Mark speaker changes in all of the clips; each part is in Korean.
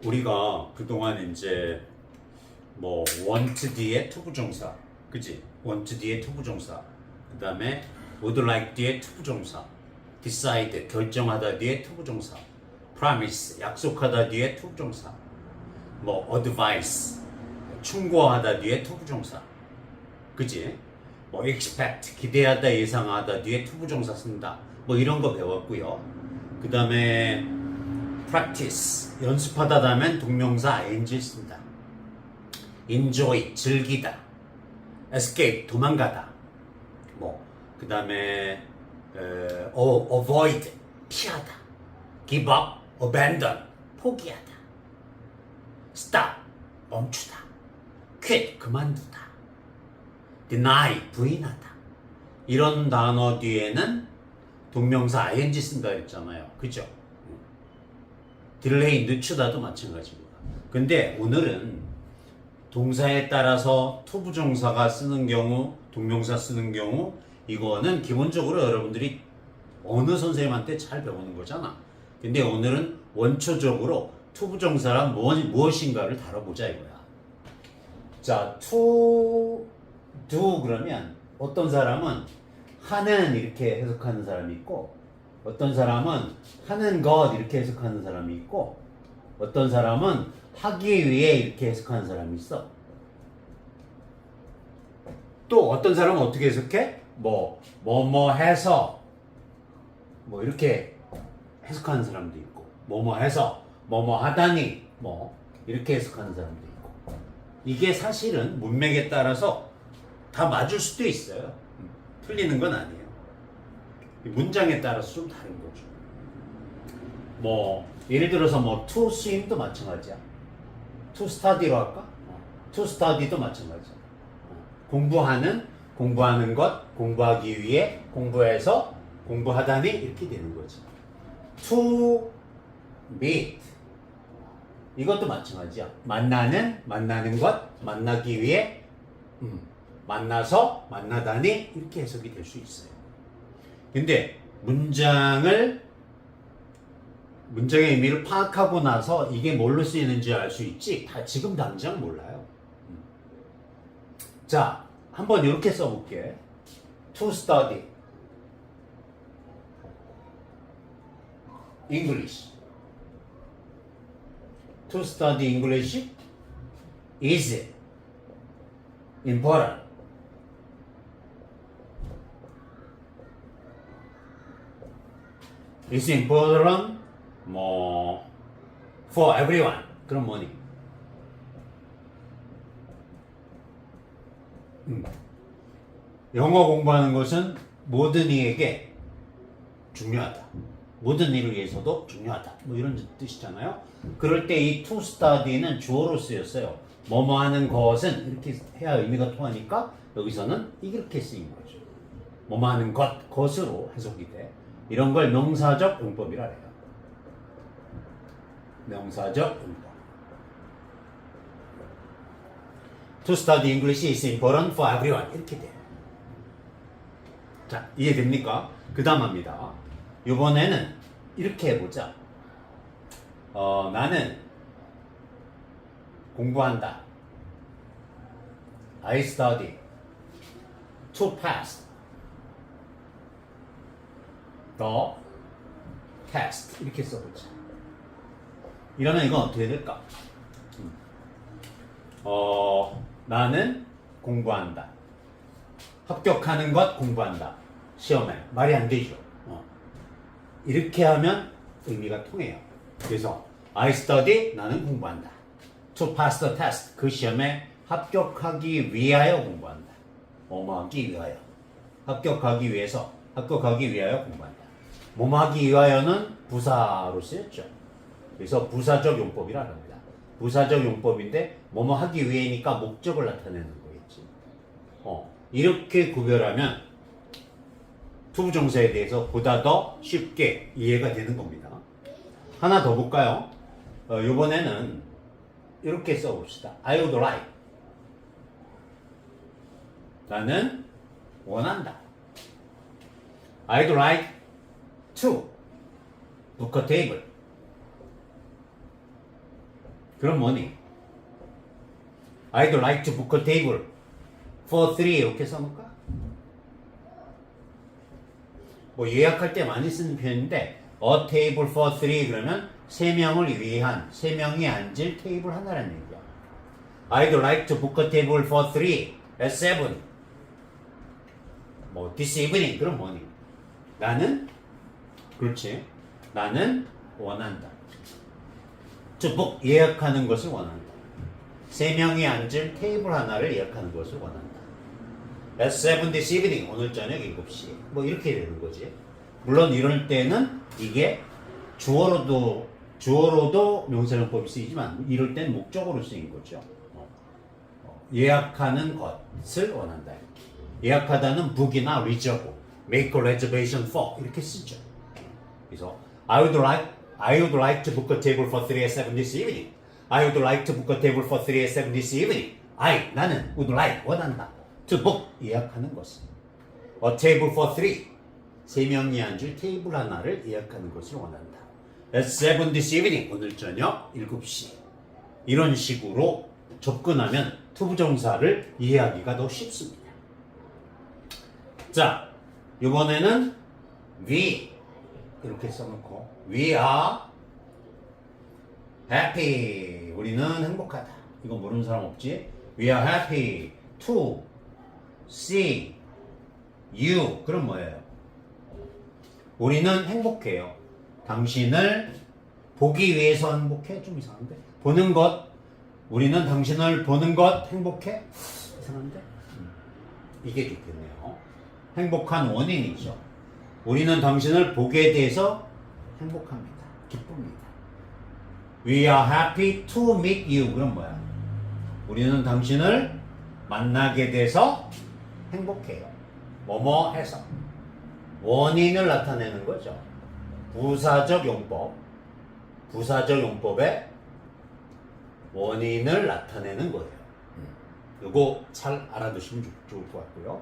Speaker 1: 우리가 그동안 이제 뭐 want 뒤에 투부정사, 그지? want 뒤에 투부정사, 그 다음에 would like 뒤에 투부정사, decide 결정하다 뒤에 투부정사, promise 약속하다 뒤에 투부정사, 뭐 advice 충고하다 뒤에 투부정사, 그지? 뭐 expect 기대하다 예상하다 뒤에 투부정사 쓴다, 뭐 이런 거 배웠고요. 그 다음에 practice 연습하다 다음엔 동명사 ing 쓴다. enjoy 즐기다. escape 도망가다. 뭐 그 다음에 avoid 피하다. give up abandon 포기하다. stop 멈추다. quit 그만두다. deny 부인하다. 이런 단어 뒤에는 동명사 ing 쓴다 했잖아요. 그죠? 딜레이 늦추다도 마찬가지입니다. 근데 오늘은 동사에 따라서 투부정사가 쓰는 경우, 동명사 쓰는 경우 이거는 기본적으로 여러분들이 어느 선생님한테 잘 배우는 거잖아. 근데 오늘은 원초적으로 투부정사란 무엇인가를 다뤄보자 이거야. 자, to, do 그러면 어떤 사람은 하는 이렇게 해석하는 사람이 있고 어떤 사람은 하는 것 이렇게 해석하는 사람이 있고 어떤 사람은 하기 위해 이렇게 해석하는 사람이 있어. 또 어떤 사람은 어떻게 해석해? 뭐뭐 해서 뭐 이렇게 해석하는 사람도 있고 뭐뭐 해서 뭐뭐 하다니 뭐 이렇게 해석하는 사람도 있고 이게 사실은 문맥에 따라서 다 맞을 수도 있어요. 틀리는 건 아니에요. 문장에 따라서 좀 다른 거죠. 뭐 예를 들어서 뭐 to swim도 마찬가지야. to study로 할까? to study도 마찬가지야. 공부하는 것, 공부하기 위해, 공부해서, 공부하다니 이렇게 되는 거지. to meet 이것도 마찬가지야. 만나는 것, 만나기 위해, 만나서, 만나다니 이렇게 해석이 될 수 있어요. 근데 문장의 의미를 파악하고 나서 이게 뭘로 쓰이는지 알 수 있지 지금 당장 몰라요. 자, 한번 이렇게 써볼게. To study English. To study English is important. It's important 뭐 for everyone. 그럼 뭐니? 영어 공부하는 것은 모든 이에게 중요하다. 모든 일을 위해서도 중요하다. 뭐 이런 뜻이잖아요. 그럴 때 이 to study는 주어로 쓰였어요. 뭐뭐 하는 것은 이렇게 해야 의미가 통하니까 여기서는 이렇게 쓰인 거죠. 뭐뭐 하는 것으로 해석이 돼. 이런 걸 명사적 용법이라 해요. 명사적 용법. To study English is important for everyone. 이렇게 돼요. 자, 이해됩니까? 그 다음 합니다. 이번에는 이렇게 해보자. 나는 공부한다. I study to pass the test. 이렇게 써보자. 이러면 이건 어떻게 될까? 나는 공부한다. 합격하는 것 공부한다. 시험에. 말이 안 되죠. 이렇게 하면 의미가 통해요. 그래서 I study 나는 공부한다. To pass the test 그 시험에 합격하기 위하여 공부한다. 뭐뭐 하기 위하여. 합격하기 위해서 합격하기 위하여 공부한다. 뭐뭐 하기 위하여는 부사로 쓰였죠. 그래서 부사적 용법이라 합니다. 부사적 용법인데 뭐뭐 하기 위해니까 목적을 나타내는 거겠지. 이렇게 구별하면 투부정사에 대해서 보다 더 쉽게 이해가 되는 겁니다. 하나 더 볼까요? 이번에는 이렇게 써봅시다. I would like. 나는 원한다. I'd like to book a table. 그럼 뭐니? I'd like to book a table for three 이렇게 써놓을까? 뭐 예약할 때 많이 쓰는 표현인데 a table for three 그러면 세 명을 위한 세 명이 앉을 테이블 하나라는 얘기야. I'd like to book a table for three at 7. 뭐 this evening 그럼 뭐니? 나는 그렇지. 나는 원한다. to book 예약하는 것을 원한다. 세 명이 앉을 테이블 하나를 예약하는 것을 원한다. At 7 this evening 오늘 저녁 7시 뭐 이렇게 되는 거지. 물론 이럴 때는 이게 주어로도 명사용법이 쓰이지만 이럴 땐 목적으로 쓰인 거죠. 예약하는 것을 원한다. 예약하다는 book이나 reserve, make a reservation for 이렇게 쓰죠. 그래서 I would like to book a table for 3 at 7 this evening. I would like to book a table for 3 at 7 this evening. 나는 would like 원한다. to book 예약하는 것을. A table for 3 세 명이 앉을 테이블 하나를 예약하는 것을 원한다. At 7 this evening 오늘 저녁 7시. 이런 식으로 접근하면 투부정사를 이해하기가 더 쉽습니다. 자, 이번에는 we 이렇게 써놓고 we are happy 우리는 행복하다. 이거 모르는 사람 없지? We are happy to see you 그럼 뭐예요? 우리는 행복해요. 당신을 보기 위해서 행복해? 좀 이상한데? 보는 것 우리는 당신을 보는 것 행복해? 이상한데? 이게 좋겠네요. 행복한 원인이죠. 우리는 당신을 보게 돼서 행복합니다. 기쁩니다. We are happy to meet you. 그럼 뭐야? 우리는 당신을 만나게 돼서 행복해요. 뭐뭐 해서. 원인을 나타내는 거죠. 부사적 용법. 부사적 용법의 원인을 나타내는 거예요. 이거 잘 알아두시면 좋을 것 같고요.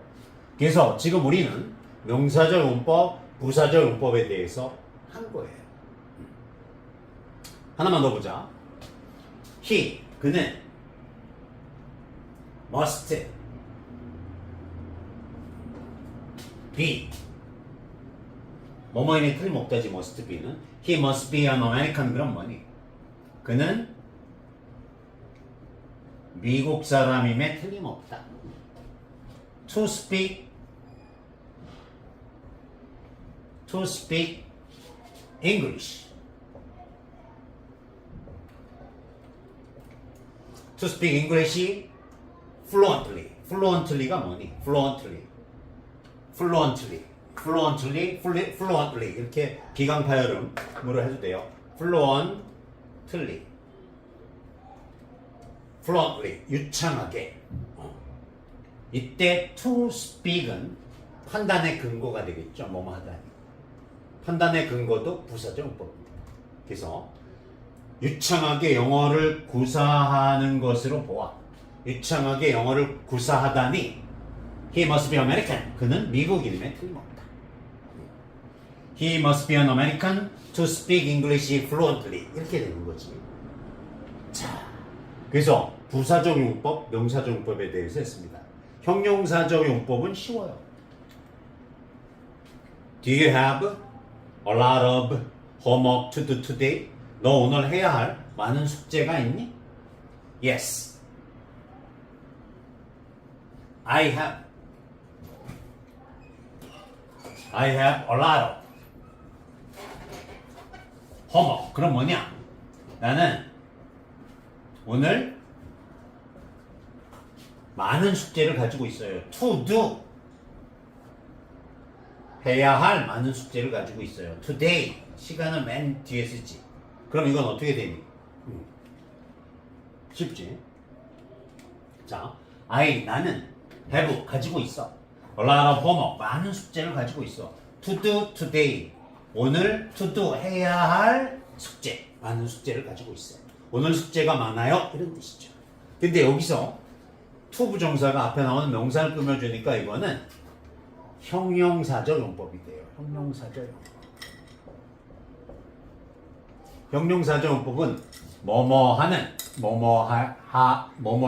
Speaker 1: 그래서 지금 우리는 명사적 용법, 부사적 용법에 대해서 한 거예요. 하나만 더 보자. He, 그는 must be 뭐뭐에는 틀림없다지 must be는 He must be an American 그럼 뭐니? 그는 미국 사람임에 틀림없다. To speak English. To speak English fluently. fluently가 뭐니? fluently 이렇게 기강파열음으로 해도 돼요. fluently 유창하게. 이때 to speak은 판단의 근거가 되겠죠. 뭐뭐 하다니. 판단의 근거도 부사적 용법입니다. 그래서 유창하게 영어를 구사하는 것으로 보아. 유창하게 영어를 구사하다니 He must be American. 그는 미국인임에 틀림없다. He must be an American to speak English fluently. 이렇게 되는 거지. 자, 그래서 부사적 용법, 명사적 용법에 대해서 했습니다. 형용사적 용법은 쉬워요. Do you have a lot of homework to do today? 너 오늘 해야 할 많은 숙제가 있니? Yes. I have a lot of homework. 그럼 뭐냐? 나는 오늘 많은 숙제를 가지고 있어요. To do 해야 할 많은 숙제를 가지고 있어요. Today 시간을 맨 뒤에 쓰지. 그럼 이건 어떻게 되니? 쉽지? 자, 나는 have 가지고 있어. A lot of homework 많은 숙제를 가지고 있어. To do today 오늘 to do 해야 할 숙제 많은 숙제를 가지고 있어요. 오늘 숙제가 많아요 이런 뜻이죠. 근데 여기서 to 부정사가 앞에 나오는 명사를 꾸며주니까 이거는 형용사적 용법이 돼요. 형용사적 용법. 형용사적 용법은 뭐뭐 하는 뭐뭐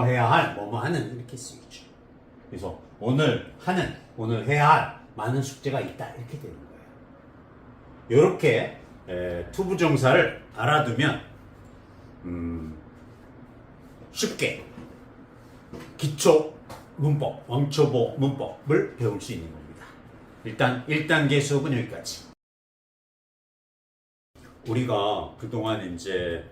Speaker 1: 해야 할, 뭐뭐 하는 이렇게 쓰이죠. 그래서 오늘 하는, 오늘 해야 할 많은 숙제가 있다 이렇게 되는 거예요. 이렇게 투부정사를 알아두면 쉽게 기초 문법, 왕초보 문법을 배울 수 있는 겁니다. 일단 1단계 수업은 여기까지. 우리가 그동안 이제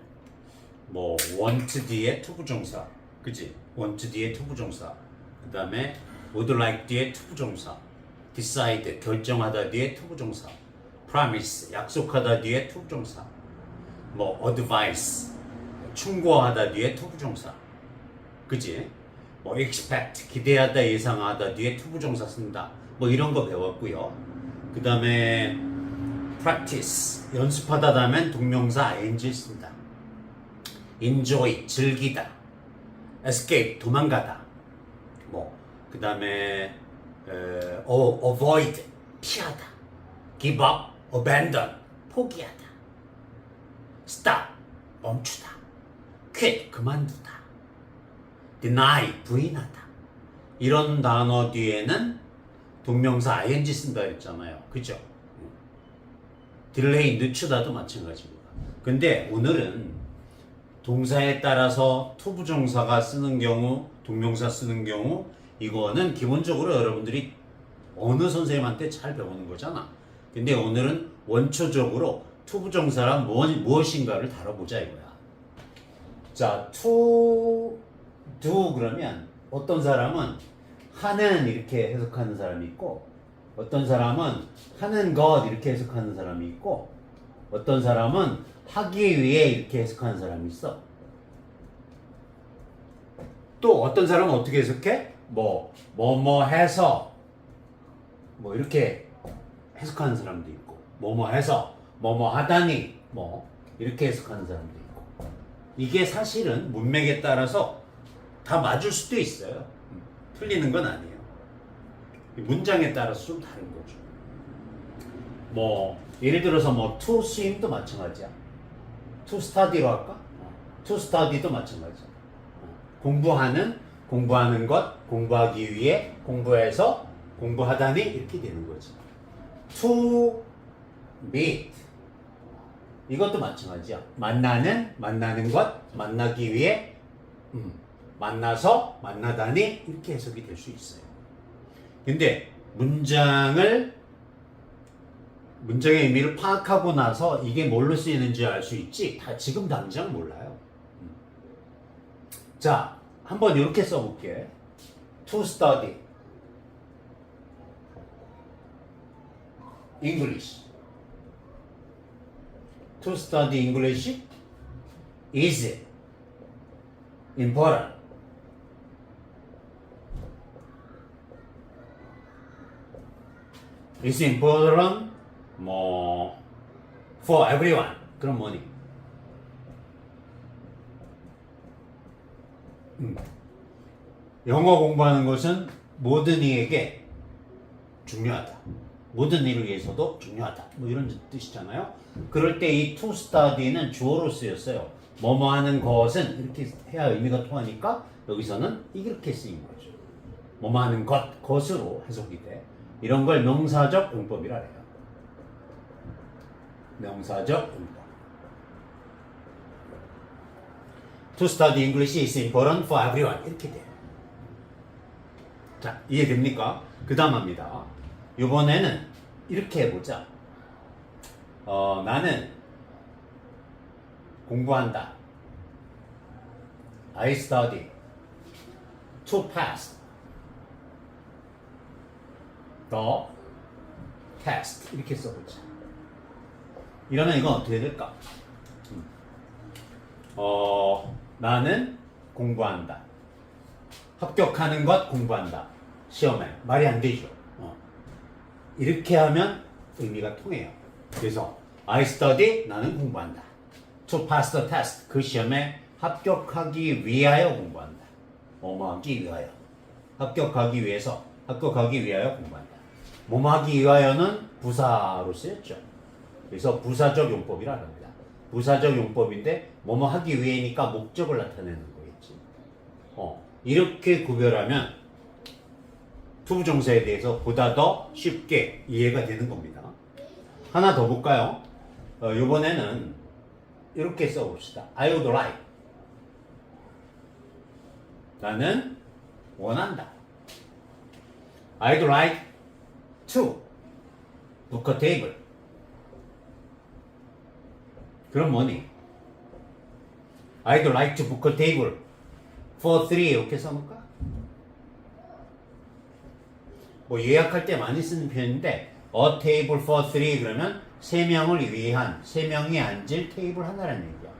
Speaker 1: 뭐 want 뒤에 투부정사, 그지? want 뒤에 투부정사, 그 다음에 would like 뒤에 투부정사, decide 결정하다 뒤에 투부정사, promise 약속하다 뒤에 투부정사, 뭐 advice 충고하다 뒤에 투부정사, 그지? 뭐 expect 기대하다 예상하다 뒤에 투부정사 쓴다, 뭐 이런 거 배웠고요. 그 다음에 practice 연습하다 다음엔 동명사 ing 씁니다. enjoy 즐기다, escape 도망가다, 뭐 그 다음에 avoid 피하다, give up abandon 포기하다, stop 멈추다, quit 그만두다, deny 부인하다. 이런 단어 뒤에는 동명사 ing 쓴다 했잖아요. 그죠? 딜레이 늦추다도 마찬가지입니다. 근데 오늘은 동사에 따라서 투부정사가 쓰는 경우, 동명사 쓰는 경우, 이거는 기본적으로 여러분들이 어느 선생님한테 잘 배우는 거잖아. 근데 오늘은 원초적으로 투부정사란 무엇인가를 다뤄보자 이거야. 자, to, do 그러면 어떤 사람은 하는 이렇게 해석하는 사람이 있고, 어떤 사람은 하는 것 이렇게 해석하는 사람이 있고, 어떤 사람은 하기 위해 이렇게 해석하는 사람이 있어. 또 어떤 사람은 어떻게 해석해? 뭐뭐 해서 뭐 이렇게 해석하는 사람도 있고, 뭐뭐 해서 뭐뭐 하다니 뭐 이렇게 해석하는 사람도 있고. 이게 사실은 문맥에 따라서 다 맞을 수도 있어요. 틀리는 건 아니에요. 문장에 따라서 좀 다른 거죠. 뭐 예를 들어서 뭐 to swim도 마찬가지야. to study로 할까? to study도 마찬가지야. 공부하는 것, 공부하기 위해, 공부해서, 공부하다니 이렇게 되는 거지. to meet 이것도 마찬가지야. 만나는 것, 만나기 위해, 만나서, 만나다니 이렇게 해석이 될 수 있어요. 근데 문장의 의미를 파악하고 나서 이게 뭘로 쓰이는지 알 수 있지, 다 지금 당장 몰라요. 자, 한번 이렇게 써볼게. To study English. To study English is important. It's important 뭐 for everyone. 그럼 뭐니? 영어 공부하는 것은 모든 이에게 중요하다. 모든 일을 위해서도 중요하다. 뭐 이런 뜻이잖아요. 그럴 때 이 to study는 주어로 쓰였어요. 뭐뭐 하는 것은 이렇게 해야 의미가 통하니까 여기서는 이렇게 쓰인 거죠. 뭐뭐 하는 것으로 해석이 돼. 이런 걸 명사적 용법이라 해요. 명사적 용법. To study English is important for everyone. 이렇게 돼요. 자, 이해됩니까? 그 다음 합니다. 이번에는 이렇게 해보자. 나는 공부한다. I study to pass the test. 이렇게 써보자. 이러면 이건 어떻게 될까? 나는 공부한다. 합격하는 것 공부한다. 시험에. 말이 안 되죠. 이렇게 하면 의미가 통해요. 그래서 I study, 나는 공부한다. To pass the test, 그 시험에 합격하기 위하여 공부한다. 뭐뭐 하기 위하여. 합격하기 위해서, 합격하기 위하여 공부한다. 뭐뭐 하기 위하여는 부사로 쓰였죠. 그래서 부사적 용법이라 합니다. 부사적 용법인데 뭐뭐 하기 위해니까 목적을 나타내는 거겠지. 이렇게 구별하면 투부정사에 대해서 보다 더 쉽게 이해가 되는 겁니다. 하나 더 볼까요? 이번에는 이렇게 써봅시다. I would like. 나는 원한다. I'd like to book a table. 그럼 뭐니? I'd like to book a table for three. 이렇게 써놓을까? 뭐 예약할 때 많이 쓰는 표현인데 a table for three 그러면 세 명을 위한, 세 명이 앉을 테이블 하나라는 얘기야.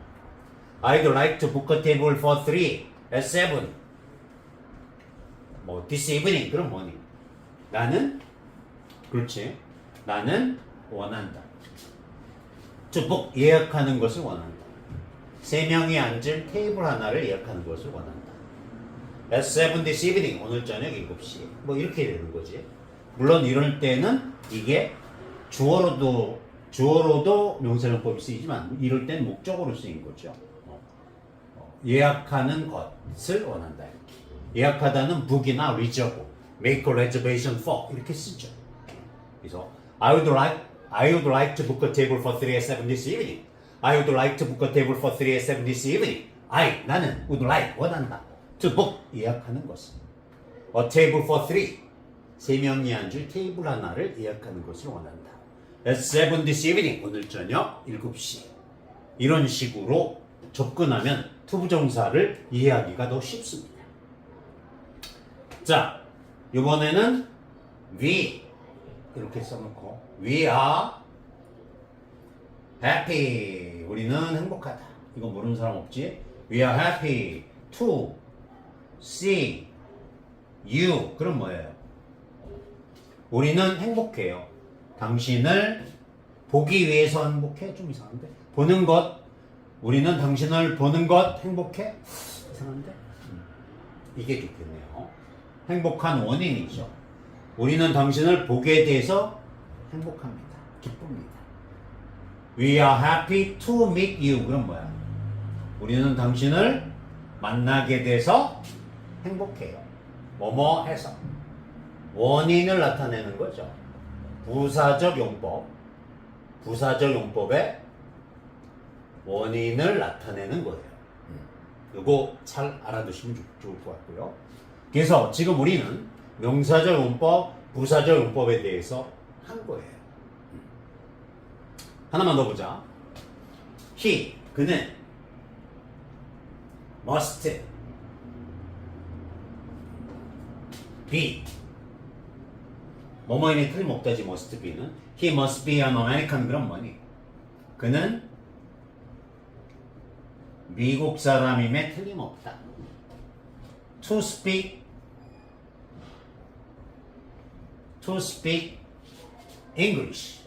Speaker 1: I'd like to book a table for three at 7. 뭐 this evening. 그럼 뭐니? 나는 그렇지. 나는 원한다. to book 예약하는 것을 원한다. 세 명이 앉을 테이블 하나를 예약하는 것을 원한다. At 7 this evening. 오늘 저녁 7시에. 뭐 이렇게 되는 거지. 물론 이럴 때는 이게 주어로도 명사용법이 쓰이지만 이럴 땐 목적으로 쓰인 거죠. 예약하는 것을 원한다. 이렇게. 예약하다는 book이나 reserve, make a reservation for 이렇게 쓰죠. 그래서 I would like to book a table for 3 at 7 this evening. I would like to book a table for 3 at 7 this evening. 나는 would like 원한다. to book 예약하는 것을. A table for 3 세 명이 앉을 테이블 하나를 예약하는 것을 원한다. At 7 this evening 오늘 저녁 7시. 이런 식으로 접근하면 투부정사를 이해하기가 더 쉽습니다. 자, 이번에는 we 이렇게 써놓고 we are happy. 우리는 행복하다. 이거 모르는 사람 없지? We are happy to see you. 그럼 뭐예요? 우리는 행복해요. 당신을 보기 위해서 행복해? 좀 이상한데? 보는 것. 우리는 당신을 보는 것 행복해? 이상한데? 이게 좋겠네요. 행복한 원인이죠. 우리는 당신을 보게 돼서 행복합니다. 기쁩니다. We are happy to meet you. 그럼 뭐야? 우리는 당신을 만나게 돼서 행복해요. 뭐뭐 해서. 원인을 나타내는 거죠. 부사적 용법. 부사적 용법의 원인을 나타내는 거예요. 이거 잘 알아두시면 좋을 것 같고요. 그래서 지금 우리는 명사적 용법, 부사적 용법에 대해서 한 거예요. 하나만 더 보자. He, 그는 must be 뭐뭐에는 틀림없다지 must be는 He must be an American. 그럼 뭐니? 그는 미국 사람임에 틀림없다. To speak English.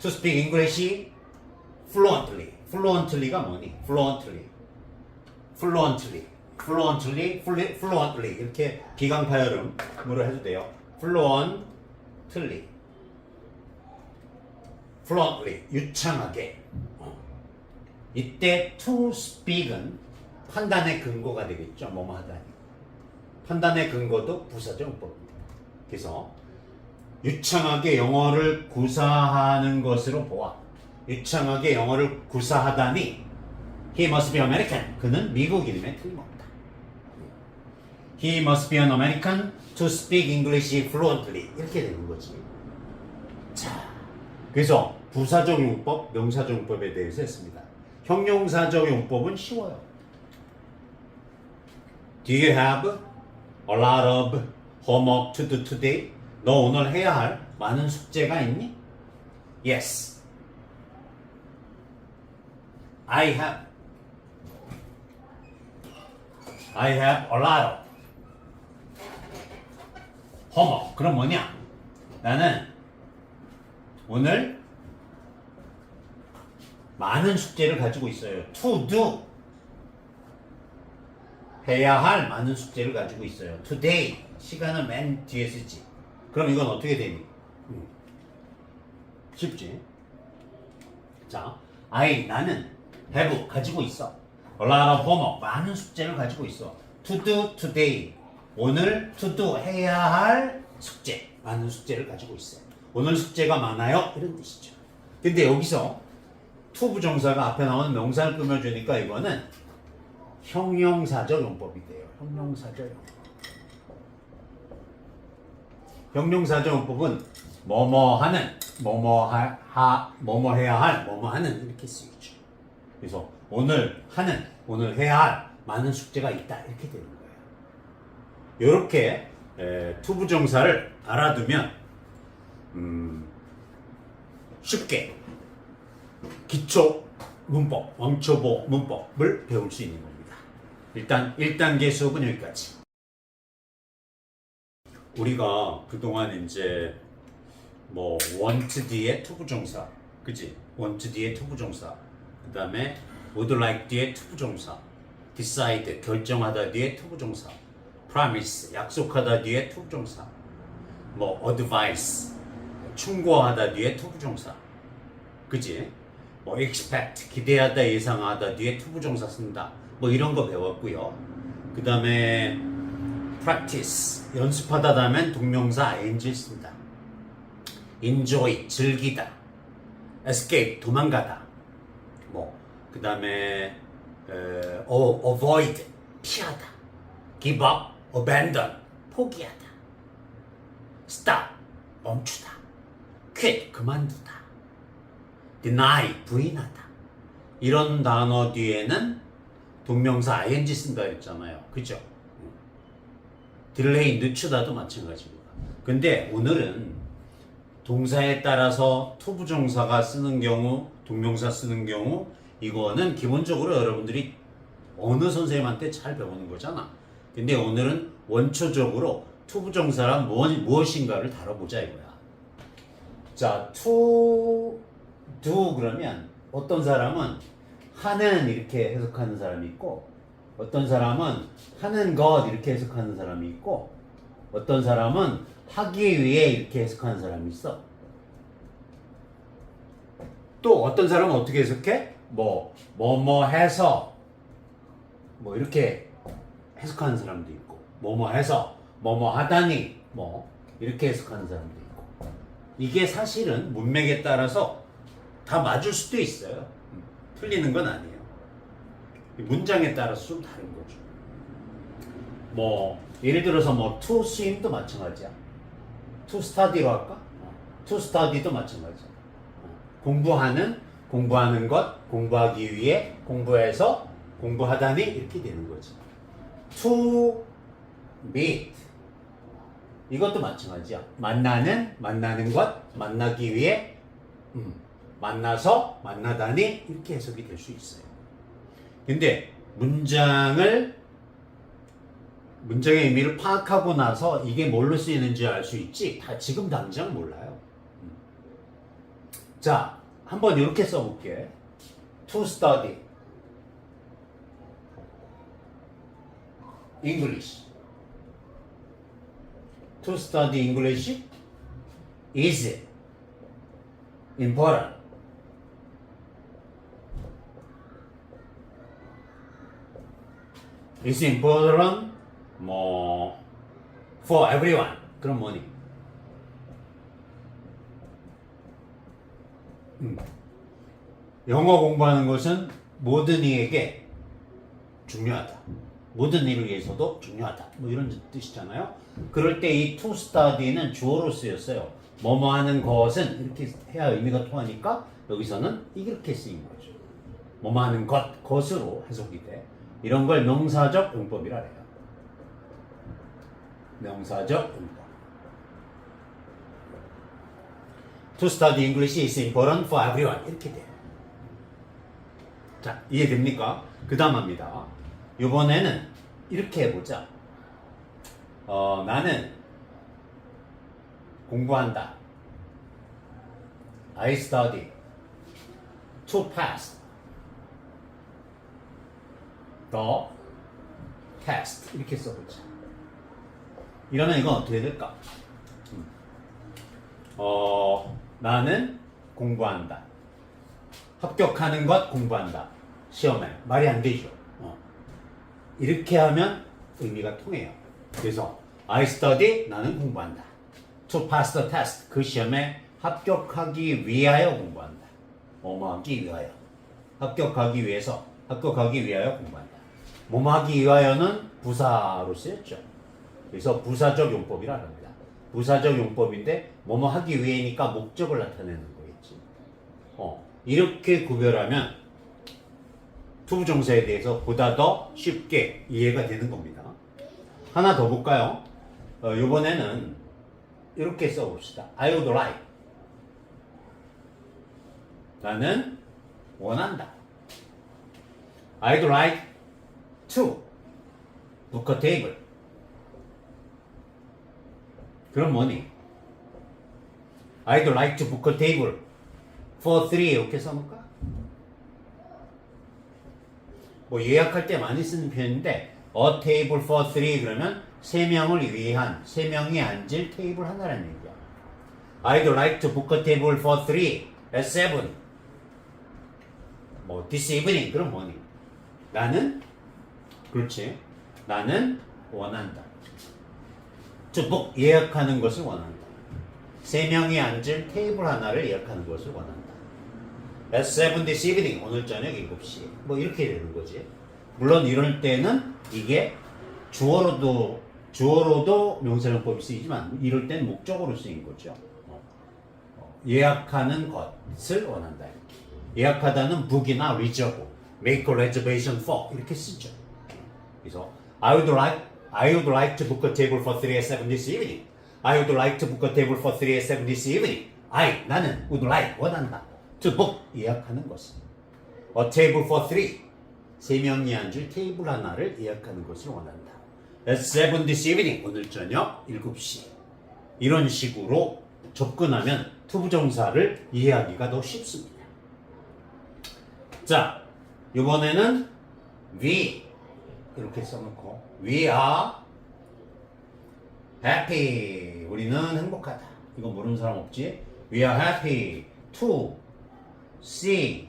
Speaker 1: To speak English fluently. fluently가 뭐니? fluently 이렇게 비강파열음으로 해도 돼요. fluently 유창하게. 이때 to speak은 판단의 근거가 되겠죠. 뭐뭐 하다니. 판단의 근거도 부사적 용법입니다. 그래서 유창하게 영어를 구사하는 것으로 보아. 유창하게 영어를 구사하다니 He must be American. 그는 미국인임에 틀림없다. He must be an American to speak English fluently. 이렇게 되는 거지. 자, 그래서 부사적 용법, 명사적 용법에 대해서 했습니다. 형용사적 용법은 쉬워요. Do you have a lot of homework to do today? 너 오늘 해야 할 많은 숙제가 있니? Yes. I have a lot of homework. 그럼 뭐냐? 나는 오늘 많은 숙제를 가지고 있어요. To do. 해야 할 많은 숙제를 가지고 있어요. Today. 시간을 맨 뒤에 쓰지. 그럼 이건 어떻게 되니? 쉽지? 자, 나는 have 가지고 있어. A lot of homework 많은 숙제를 가지고 있어. To do today 오늘 to do 해야 할 숙제 많은 숙제를 가지고 있어. 오늘 숙제가 많아요 이런 뜻이죠. 근데 여기서 to 부정사가 앞에 나오는 명사를 꾸며주니까 이거는 형용사적 용법이 돼요. 형용사적 용법. 형용사적 용법은 뭐뭐 하는, 뭐뭐 해야 할, 뭐뭐 하는 이렇게 쓰이죠. 그래서 오늘 하는, 오늘 해야 할 많은 숙제가 있다 이렇게 되는 거예요. 이렇게 투부정사를 알아두면 쉽게 기초 문법, 왕초보 문법을 배울 수 있는 겁니다. 일단 1단계 수업은 여기까지. 우리가 그동안 이제 뭐 want 뒤에 투부정사, 그치? want 뒤에 투부정사, 그 다음에 would like 뒤에 투부정사, decide 결정하다 뒤에 투부정사, promise 약속하다 뒤에 투부정사, 뭐 advice 충고하다 뒤에 투부정사, 그치? 뭐 expect 기대하다 예상하다 뒤에 투부정사 쓴다, 뭐 이런 거 배웠고요. 그 다음에 practice 연습하다 다음엔 동명사 ing 쓴다. enjoy 즐기다, escape 도망가다, 뭐 그 다음에 avoid 피하다, give up abandon 포기하다, stop 멈추다, quit 그만두다, deny 부인하다. 이런 단어 뒤에는 동명사 ing 쓴다 했잖아요. 그죠? delay 늦추다도 마찬가지입니다. 근데 오늘은 동사에 따라서 투부정사가 쓰는 경우, 동명사 쓰는 경우, 이거는 기본적으로 여러분들이 어느 선생님한테 잘 배우는 거잖아. 근데 오늘은 원초적으로 투부정사란 무엇인가를 다뤄보자 이거야. 자, to do 그러면 어떤 사람은 하는 이렇게 해석하는 사람이 있고, 어떤 사람은 하는 것 이렇게 해석하는 사람이 있고, 어떤 사람은 하기 위해 이렇게 해석하는 사람이 있어. 또 어떤 사람은 어떻게 해석해? 뭐 해서 뭐 이렇게 해석하는 사람도 있고, 해서 하다니 뭐 이렇게 해석하는 사람도 있고. 이게 사실은 문맥에 따라서 다 맞을 수도 있어요. 틀리는 건 아니에요. 문장에 따라서 좀 다른 거죠. 뭐 예를 들어서 뭐 to swim도 마찬가지야. to study로 할까? to study도 마찬가지야. 공부하는 것, 공부하기 위해, 공부해서, 공부하다니 이렇게 되는 거지. to meet 이것도 마찬가지야. 만나는 것, 만나기 위해, 만나서, 만나다니 이렇게 해석이 될 수 있어요. 근데 문장의 의미를 파악하고 나서 이게 뭘로 쓰이는지 알 수 있지, 다 지금 당장 몰라요. 자, 한번 이렇게 써볼게. To study English. To study English is important. It's important 뭐 for everyone. 그럼 뭐니? 영어 공부하는 것은 모든 이에게 중요하다. 모든 일을 위해서도 중요하다. 뭐 이런 뜻이잖아요. 그럴 때 이 to study는 주어로 쓰였어요. 뭐뭐 하는 것은 이렇게 해야 의미가 통하니까 여기서는 이렇게 쓰인 거죠. 뭐뭐 하는 것으로 해석이 돼. 이런 걸 명사적 용법이라 해요. 명사적 용법. To study English is important for everyone. 이렇게 돼요. 자, 이해됩니까? 그 다음 합니다. 이번에는 이렇게 해보자. 나는 공부한다. I study to pass the test. 이렇게 써보자. 이러면 이건 어떻게 될까? 나는 공부한다. 합격하는 것 공부한다. 시험에. 말이 안 되죠. 이렇게 하면 의미가 통해요. 그래서 I study, 나는 공부한다. To pass the test, 그 시험에 합격하기 위하여 공부한다. 뭐뭐 하기 위하여. 합격하기 위해서, 합격하기 위하여 공부한다. 뭐뭐 하기 위하여는 부사로 쓰였죠. 그래서 부사적 용법이라 합니다. 부사적 용법인데 뭐뭐 하기 위해니까 목적을 나타내는 거겠지. 이렇게 구별하면 투부정사에 대해서 보다 더 쉽게 이해가 되는 겁니다. 하나 더 볼까요? 이번에는 이렇게 써봅시다. I would like. 나는 원한다. I'd like to book a table. 그럼 뭐니? I'd like to book a table for three. 이렇게 써볼까? 뭐 예약할 때 많이 쓰는 표현인데 a table for three 그러면 세 명을 위한, 세 명이 앉을 테이블 하나라는 얘기야. I'd like to book a table for three at 7. 뭐 this evening. 그럼 뭐니? 나는, 그렇지, 나는 원한다. to book, 예약하는 것을 원한다. 세 명이 앉을 테이블 하나를 예약하는 것을 원한다. At 7 this evening. 오늘 저녁 7시. 뭐 이렇게 되는 거지. 물론 이럴 때는 이게 주어로도 명사용법이 쓰이지만 이럴 땐 목적어로 쓰인 거죠. 예약하는 것을 원한다. 예약하다는 book이나 reserve, make a reservation for 이렇게 쓰죠. 그래서 I would like to book a table for 3 at 7 this evening. I would like to book a table for 3 at 7 this evening. 나는 would like, 원한다. to book, 예약하는 것을. A table for 3. 세 명이 앉을 테이블 하나를 예약하는 것을 원한다. At 7 this evening. 오늘 저녁 7시. 이런 식으로 접근하면 투부정사를 이해하기가 더 쉽습니다. 자, 이번에는 we 이렇게 써놓고 we are happy. 우리는 행복하다. 이거 모르는 사람 없지? We are happy to see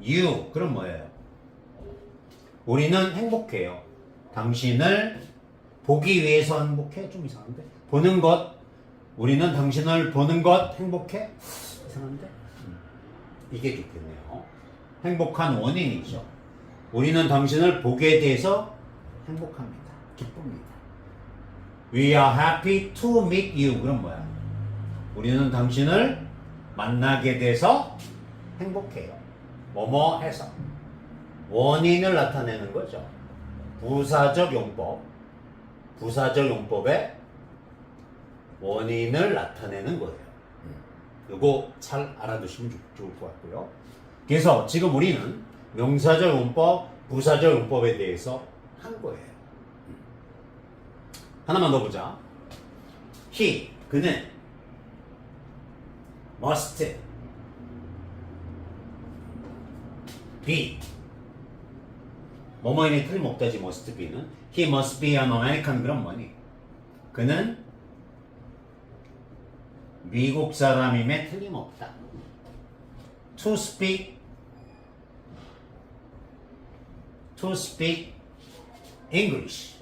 Speaker 1: you. 그럼 뭐예요? 우리는 행복해요. 당신을 보기 위해서 행복해? 좀 이상한데? 보는 것. 우리는 당신을 보는 것 행복해? 이상한데? 이게 좋겠네요. 행복한 원인이죠. 우리는 당신을 보게 돼서 행복합니다. 기쁩니다. We are happy to meet you. 그럼 뭐야? 우리는 당신을 만나게 돼서 행복해요. 뭐뭐 해서. 원인을 나타내는 거죠. 부사적 용법. 부사적 용법의 원인을 나타내는 거예요. 이거 잘 알아두시면 좋을 것 같고요. 그래서 지금 우리는 명사적 용법, 부사적 용법에 대해서 한 거예요. 하나만 더 보자. He, 그는 must be, 뭐뭐인의 틀림없다지 must be는. He must be an American. 그럼 뭐니? 그는 미국 사람임에 틀림없다. To speak English.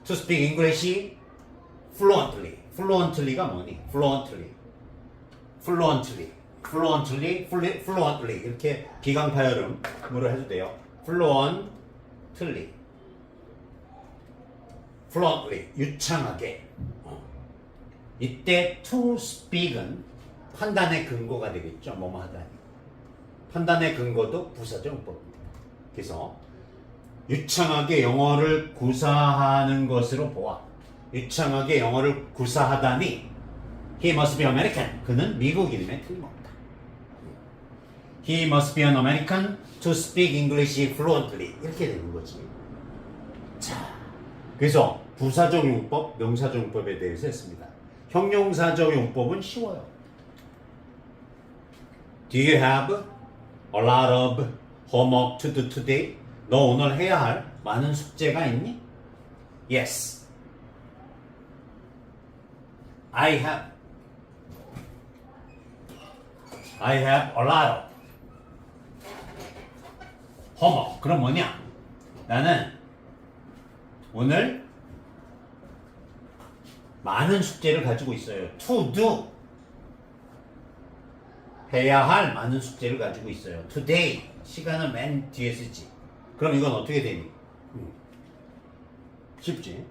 Speaker 1: To speak English fluently. fluently가 뭐니? fluently 이렇게 기강파열음으로 해도 돼요. fluently 유창하게. 이때 to speak은 판단의 근거가 되겠죠. 뭐뭐 하다니. 판단의 근거도 부사적 용법입니다. 그래서 유창하게 영어를 구사하는 것으로 보아. 유창하게 영어를 구사하다니. He must be American. 그는 미국인임에 틀림없다. He must be an American to speak English fluently. 이렇게 되는 거지. 자, 그래서 부사적 용법, 명사적 용법에 대해서 했습니다. 형용사적 용법은 쉬워요. Do you have a lot of homework to do today? 너 오늘 해야 할 많은 숙제가 있니? Yes. I have a lot of homework. 그럼 뭐냐? 나는 오늘 많은 숙제를 가지고 있어요. To do. 해야 할 많은 숙제를 가지고 있어요. Today. 시간을 맨 뒤에 쓰지. 그럼 이건 어떻게 되니? 쉽지?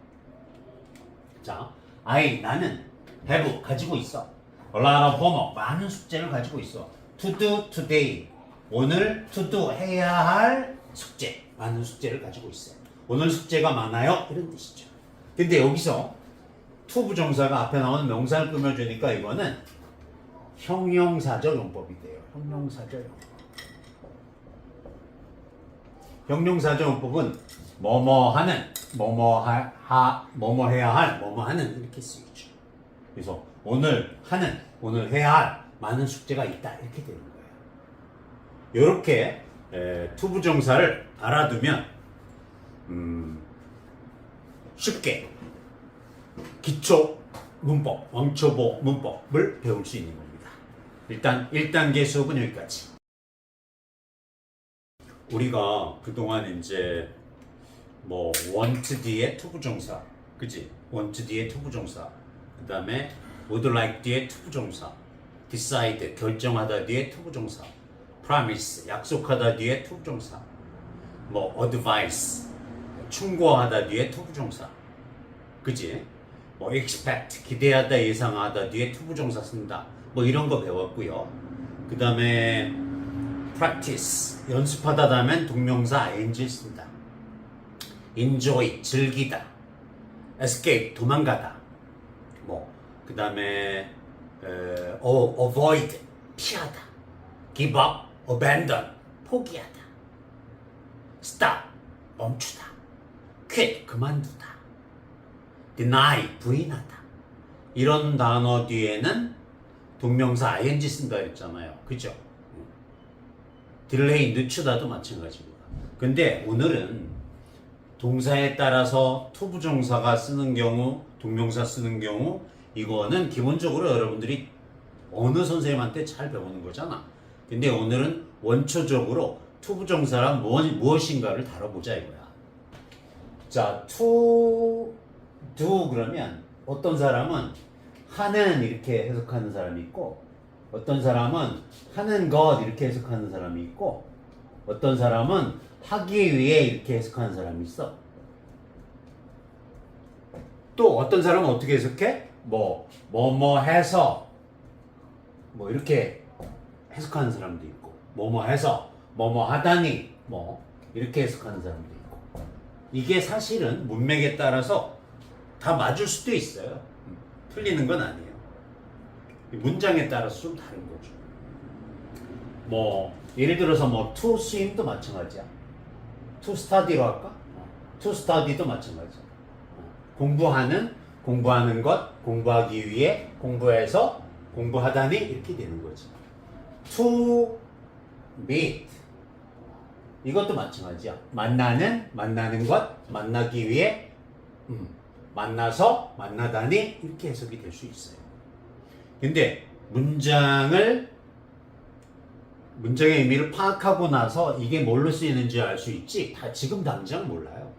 Speaker 1: 자, 나는 have 가지고 있어. A lot of homework. 많은 숙제를 가지고 있어. To do today. 오늘 to do 해야 할 숙제. 많은 숙제를 가지고 있어요. 오늘 숙제가 많아요. 이런 뜻이죠. 근데 여기서 to 부정사가 앞에 나오는 명사를 꾸며주니까 이거는 형용사적 용법이 돼요. 형용사적 용법. 형용사적 용법은 뭐뭐 하는, 뭐뭐 해야 할, 뭐뭐 하는 이렇게 쓰이죠. 그래서 오늘 하는, 오늘 해야 할 많은 숙제가 있다 이렇게 되는 거예요. 이렇게 to 부정사를 알아두면 쉽게 기초 문법, 왕초보 문법을 배울 수 있는 겁니다. 일단 1단계 수업은 여기까지. 우리가 그동안 이제 뭐 want 뒤에 to 부정사, 그치? want 뒤에 to 부정사, 그 다음에 would like 뒤에 to 부정사, decide 결정하다 뒤에 to 부정사, promise 약속하다 뒤에 to 부정사, 뭐 advice 충고하다 뒤에 to 부정사, 그치? 뭐 expect 기대하다 예상하다 뒤에 to 부정사 쓴다, 뭐 이런 거 배웠고요. 그 다음에 practice 연습하다 다음엔 동명사 ing 쓴다. enjoy 즐기다, escape 도망가다, 뭐 그 다음에 avoid 피하다, give up abandon 포기하다, stop 멈추다, quit 그만두다, deny 부인하다. 이런 단어 뒤에는 동명사 ing 쓴다 했잖아요. 그죠? 딜레이 늦추다도 마찬가지입니다. 근데 오늘은 동사에 따라서 to 부정사가 쓰는 경우, 동명사 쓰는 경우 이거는 기본적으로 여러분들이 어느 선생님한테 잘 배우는 거잖아. 근데 오늘은 원초적으로 to 부정사란 무엇인가를 다뤄보자 이거야. 자, to do 그러면 어떤 사람은 하는 이렇게 해석하는 사람이 있고, 어떤 사람은 하는 것 이렇게 해석하는 사람이 있고, 어떤 사람은 하기 위해 이렇게 해석하는 사람이 있어. 또 어떤 사람은 어떻게 해석해? 뭐뭐 해서 뭐 이렇게 해석하는 사람도 있고, 뭐뭐 해서 뭐뭐 하다니 뭐 이렇게 해석하는 사람도 있고. 이게 사실은 문맥에 따라서 다 맞을 수도 있어요. 틀리는 건 아니에요. 문장에 따라서 좀 다른 거죠. 뭐 예를 들어서 뭐 to swim도 마찬가지야. to study로 할까? to study도 마찬가지야. 공부하는 것, 공부하기 위해, 공부해서, 공부하다니 이렇게 되는 거지. to meet 이것도 마찬가지야. 만나는 것, 만나기 위해, 만나서, 만나다니 이렇게 해석이 될 수 있어요. 근데 문장의 의미를 파악하고 나서 이게 뭘로 쓰이는지 알 수 있지, 다 지금 당장 몰라요.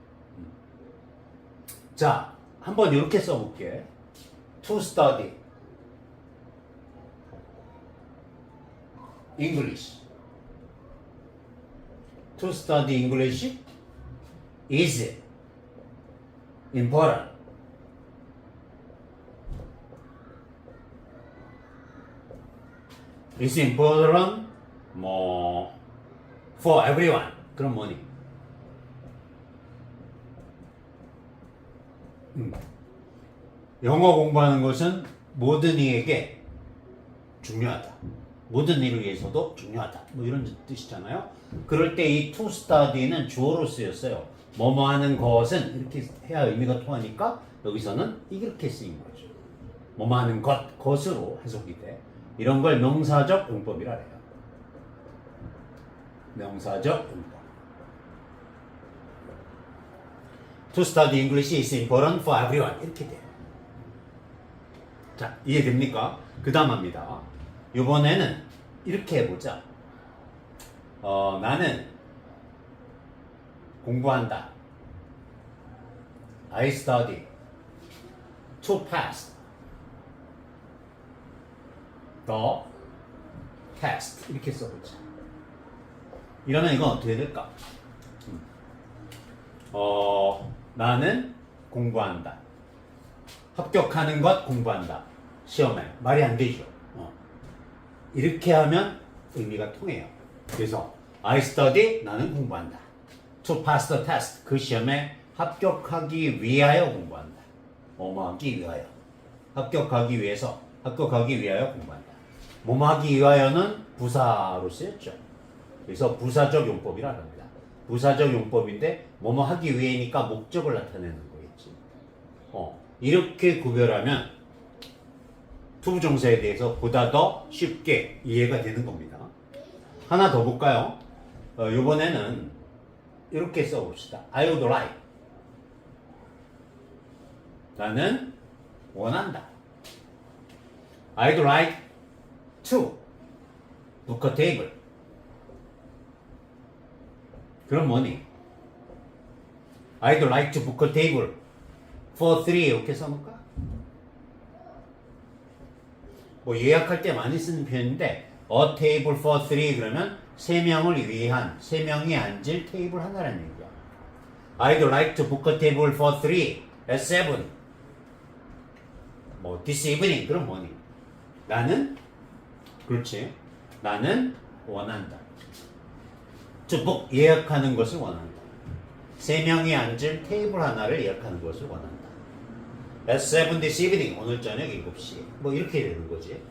Speaker 1: 자, 한번 이렇게 써볼게. To study English. To study English is important. It's important for everyone. 그럼 뭐니? 영어 공부하는 것은 모든 이에게 중요하다. 모든 일을 위해서도 중요하다. 뭐 이런 뜻이잖아요. 그럴 때 이 to study는 주어로 쓰였어요. 뭐뭐 하는 것은 이렇게 해야 의미가 통하니까 여기서는 이렇게 쓰인 거죠. 뭐뭐 하는 것으로 해석이 돼. 이런 걸 명사적 용법이라 해요. 명사적 용법. To study English is important for everyone. 이렇게 돼요. 자, 이해됩니까? 그 다음 합니다. 이번에는 이렇게 해보자. 나는 공부한다. I study to pass the test. 이렇게 써보자. 이러면 이건 어떻게 될까? 나는 공부한다. 합격하는 것 공부한다. 시험에. 말이 안 되죠. 이렇게 하면 의미가 통해요. 그래서 I study, 나는 공부한다. To pass the test, 그 시험에 합격하기 위하여 공부한다. 뭐뭐 하기 위하여. 합격하기 위해서, 합격하기 위하여 공부한다. 뭐뭐 하기 위하여는 부사로 쓰였죠. 그래서 부사적 용법이라 합니다. 부사적 용법인데 뭐뭐 하기 위해니까 목적을 나타내는 거겠지. 이렇게 구별하면 투부정사에 대해서 보다 더 쉽게 이해가 되는 겁니다. 하나 더 볼까요? 이번에는 이렇게 써봅시다. I would like. 나는 원한다. I'd like to book a table. 그럼 뭐니? I'd like to book a table for three. 이렇게 써볼까? 뭐 예약할 때 많이 쓰는 표현인데 a table for three 그러면 세 명을 위한, 세 명이 앉을 테이블 하나라는 얘기야. I'd like to book a table for three at 7. 뭐 this evening. 그럼 뭐니? 나는, 그렇지, 나는 원한다. to book, 예약하는 것을 원한다. 세 명이 앉을 테이블 하나를 예약하는 것을 원한다. At 7 this evening. 오늘 저녁 7시. 뭐 이렇게 되는 거지.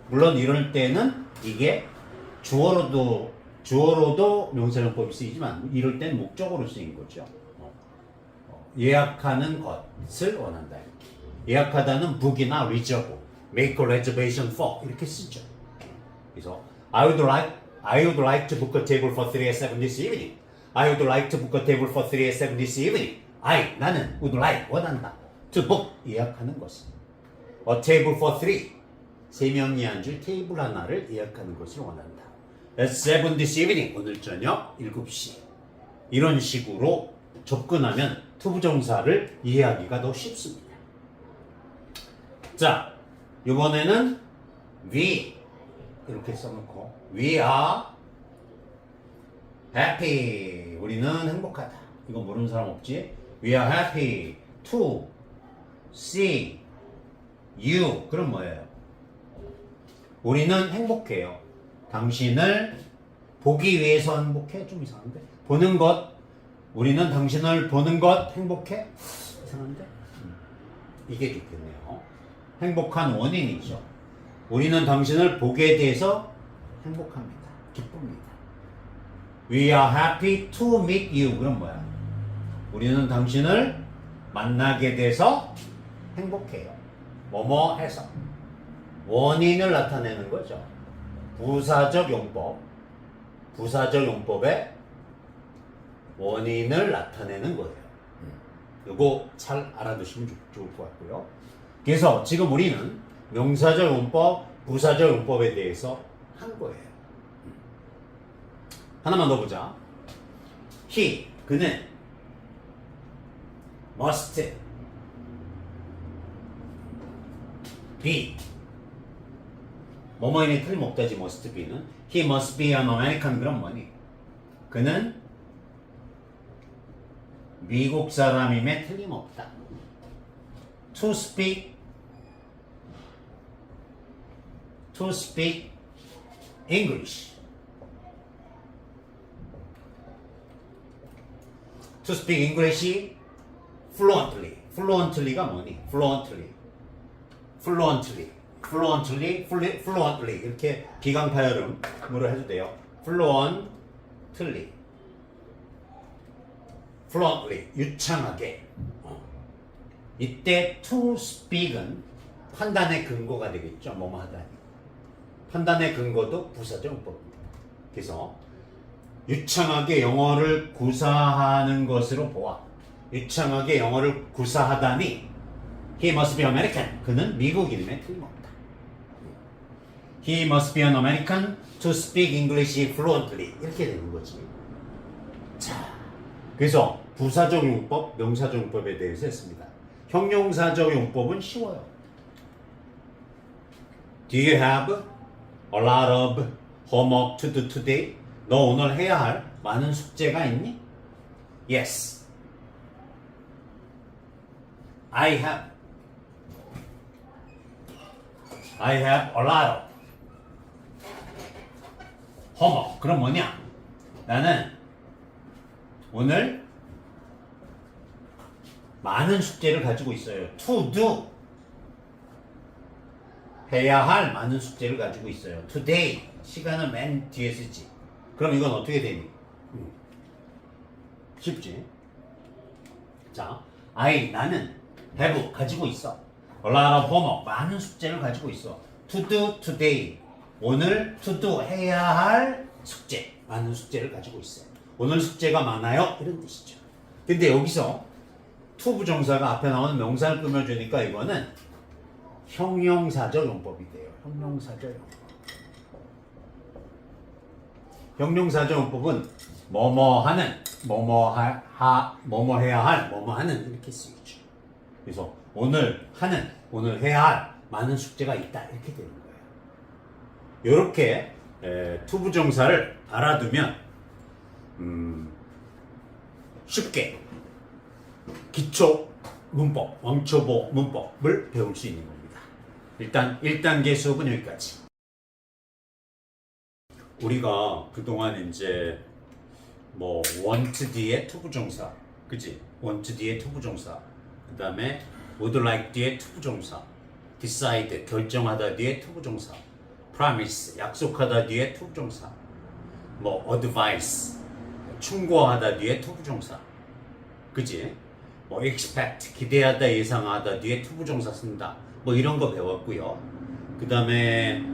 Speaker 1: 물론 이럴 때는 이게 주어로도 명사용법이 쓰이지만 이럴 땐 목적어로 쓰인 거죠. 예약하는 것을 원한다. 예약하다는 book이나 reserve, make a reservation for 이렇게 쓰죠. 그래서 I would like to book a table for 3 at 7 this evening. I would like to book a table for 3 at 7 this evening. 나는 would like, 원한다. to book, 예약하는 것을. A table for 3. 세 명이 앉을 테이블 하나를 예약하는 것을 원한다. At 7 this evening. 오늘 저녁 7시. 이런 식으로 접근하면 투부정사를 이해하기가 더 쉽습니다. 자, 이번에는 we 이렇게 써놓고 we are happy. 우리는 행복하다. 이거 모르는 사람 없지? We are happy to see you. 그럼 뭐예요? 우리는 행복해요. 당신을 보기 위해서 행복해? 좀 이상한데? 보는 것. 우리는 당신을 보는 것 행복해? 이상한데? 이게 좋겠네요. 행복한 원인이죠. 우리는 당신을 보게 돼서 행복합니다. 기쁩니다. We are happy to meet you. 그럼 뭐야? 우리는 당신을 만나게 돼서 행복해요. 뭐뭐 해서. 원인을 나타내는 거죠. 부사적 용법. 부사적 용법의 원인을 나타내는 거예요. 이거 잘 알아두시면 좋을 것 같고요. 그래서 지금 우리는 명사적 용법, 부사적 용법에 대해서 한 거예요. 하나만 더 보자. He, 그는 must be. 뭐뭐인이 틀림없다지 must be는. He must be an American. 그럼 뭐니? 그는 미국 사람임에 틀림없다. To speak English. To speak English fluently. fluently가 뭐니? fluently 이렇게 비강파열음으로 해도 돼요. fluently 유창하게. 이때 to speak은 판단의 근거가 되겠죠. 뭐뭐 하다니. 판단의 근거도 부사적 용법입니다. 그래서 유창하게 영어를 구사하는 것으로 보아. 유창하게 영어를 구사하다니 He must be American. 그는 미국인임에 틀림없다. He must be an American to speak English fluently. 이렇게 되는 거지. 자, 그래서 부사적 용법, 명사적 용법에 대해서 했습니다. 형용사적 용법은 쉬워요. Do you have a lot of homework to do today? 너 오늘 해야 할 많은 숙제가 있니? Yes. I have a lot of homework. 그럼 뭐냐? 나는 오늘 많은 숙제를 가지고 있어요. To do. 해야 할 많은 숙제를 가지고 있어요. Today. 시간을 맨 뒤에 쓰지. 그럼 이건 어떻게 되니? 쉽지? 자, 나는 have 가지고 있어. A lot of homework. 많은 숙제를 가지고 있어. To do today. 오늘 to do 해야 할 숙제. 많은 숙제를 가지고 있어요. 오늘 숙제가 많아요. 이런 뜻이죠. 근데 여기서 to 부정사가 앞에 나오는 명사를 꾸며주니까 이거는 형용사적 용법이 돼요. 형용사적 용법. 형용사적 용법은 뭐뭐 하는, 뭐뭐 해야 할, 뭐뭐 하는 이렇게 쓰이죠. 그래서 오늘 하는, 오늘 해야 할 많은 숙제가 있다 이렇게 되는 거예요. 이렇게 to 부정사를 알아두면 쉽게 기초 문법, 왕초보 문법을 배울 수 있는 겁니다. 일단 1단계 수업은 여기까지. 우리가 그동안 이제 뭐 want 뒤에 to 부정사, 그치? want 뒤에 to 부정사, 그 다음에 would like 뒤에 to 부정사, decide 결정하다 뒤에 to 부정사, promise 약속하다 뒤에 to 부정사, 뭐 advice 충고하다 뒤에 to 부정사, 그치? 뭐 expect 기대하다 예상하다 뒤에 to 부정사 쓴다, 뭐 이런 거 배웠고요. 그 다음에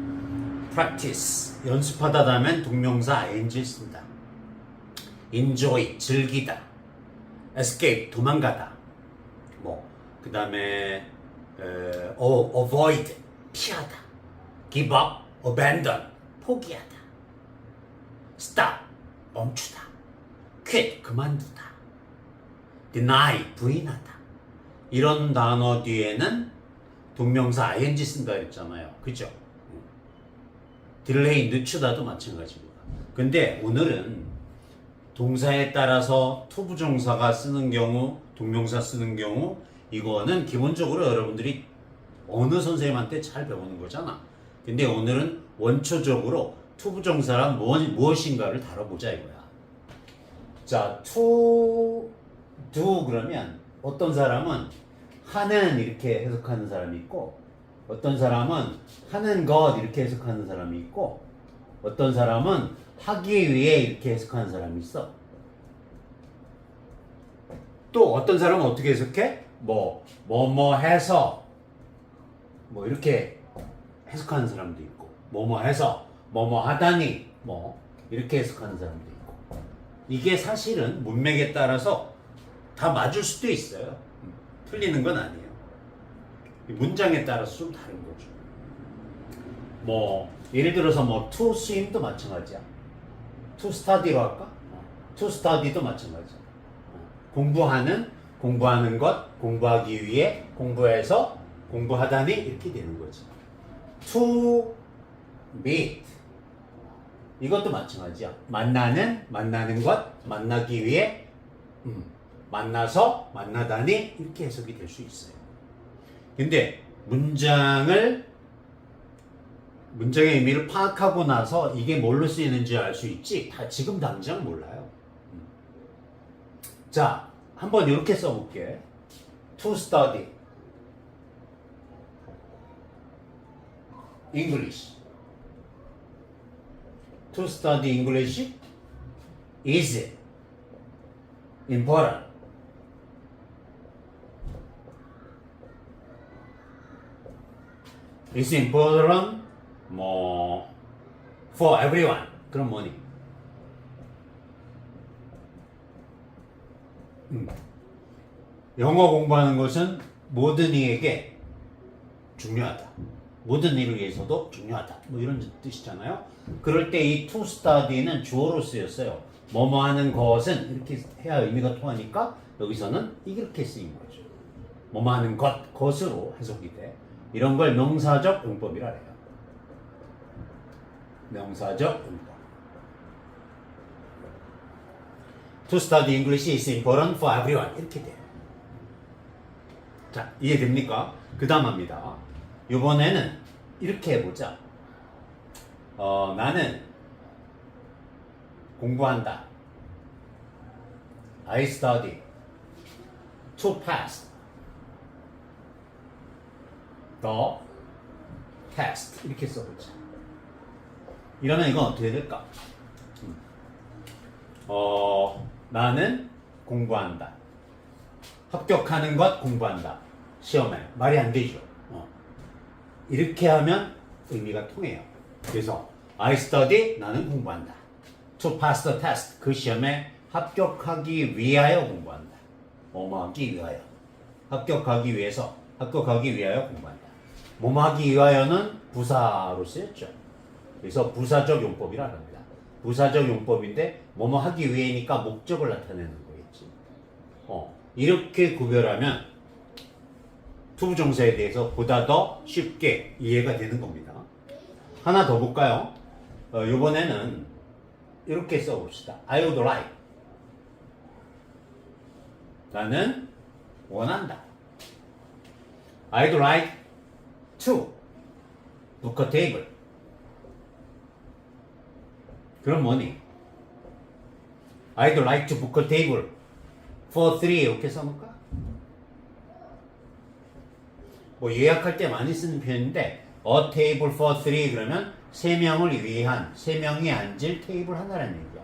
Speaker 1: practice 연습하다 다음엔 동명사 ing 쓴다. enjoy 즐기다. escape 도망가다. 뭐 그 다음에 avoid 피하다. give up abandon 포기하다. stop 멈추다. quit 그만두다. deny 부인하다. 이런 단어 뒤에는 동명사 ing 쓴다 그랬잖아요. 그죠? 딜레이 늦추다도 마찬가지입니다. 근데 오늘은 동사에 따라서 to 부정사가 쓰는 경우, 동명사 쓰는 경우 이거는 기본적으로 여러분들이 어느 선생님한테 잘 배우는 거잖아. 근데 오늘은 원초적으로 to 부정사란 무엇인가를 다뤄보자 이거야. 자, to do 그러면 어떤 사람은 하는 이렇게 해석하는 사람이 있고 어떤 사람은 하는 것 이렇게 해석하는 사람이 있고 어떤 사람은 하기 위해 이렇게 해석하는 사람이 있어. 또 어떤 사람은 어떻게 해석해? 뭐 해서 뭐 이렇게 해석하는 사람도 있고 뭐뭐 해서 뭐뭐 하다니 뭐 이렇게 해석하는 사람도 있고 이게 사실은 문맥에 따라서 다 맞을 수도 있어요. 틀리는 건 아니에요. 문장에 따라서 좀 다른 거죠. 뭐 예를 들어서 뭐 to swim도 마찬가지야. to study로 할까? to study도 마찬가지야. 공부하는 것, 공부하기 위해, 공부해서, 공부하다니 이렇게 되는 거지. to meet 이것도 마찬가지야. 만나는 것, 만나기 위해, 만나서, 만나다니 이렇게 해석이 될 수 있어요. 근데 문장의 의미를 파악하고 나서 이게 뭘로 쓰이는지 알 수 있지 다 지금 당장 몰라요. 자, 한번 이렇게 써볼게. To study English. To study English is important. It's important 뭐 for everyone. 그럼 뭐니? 영어 공부하는 것은 모든 이에게 중요하다. 모든 일을 위해서도 중요하다. 뭐 이런 뜻이잖아요. 그럴 때 이 to study는 주어로 쓰였어요. 뭐뭐 하는 것은 이렇게 해야 의미가 통하니까 여기서는 이렇게 쓰인 거죠. 뭐뭐 하는 것으로 해석이 돼. 이런 걸 명사적 용법이라 해요. 명사적 용법. To study English is important for everyone. 이렇게 돼요. 자, 이해됩니까? 그 다음 합니다. 이번에는 이렇게 해보자. 나는 공부한다. I study to pass the test. 이렇게 써보자. 이러면 이건 어떻게 될까? 나는 공부한다. 합격하는 것 공부한다. 시험에. 말이 안 되죠. 이렇게 하면 의미가 통해요. 그래서 I study, 나는 공부한다. To pass the test, 그 시험에 합격하기 위하여 공부한다. 뭐뭐 하기 위하여. 합격하기 위해서, 합격하기 위하여 공부한다. 뭐뭐 하기 위하여는 부사로 쓰였죠. 그래서 부사적 용법이라 합니다. 부사적 용법인데 뭐뭐 하기 위해니까 목적을 나타내는 거겠지. 이렇게 구별하면 투부정사에 대해서 보다 더 쉽게 이해가 되는 겁니다. 하나 더 볼까요? 이번에는 이렇게 써봅시다. I would like. 나는 원한다. I'd like to book a table. 그럼 뭐니? I'd like to book a table for three. 이렇게 써놓을까? 뭐 예약할 때 많이 쓰는 표현인데 a table for three 그러면 세 명을 위한, 세 명이 앉을 테이블 하나라는 얘기야.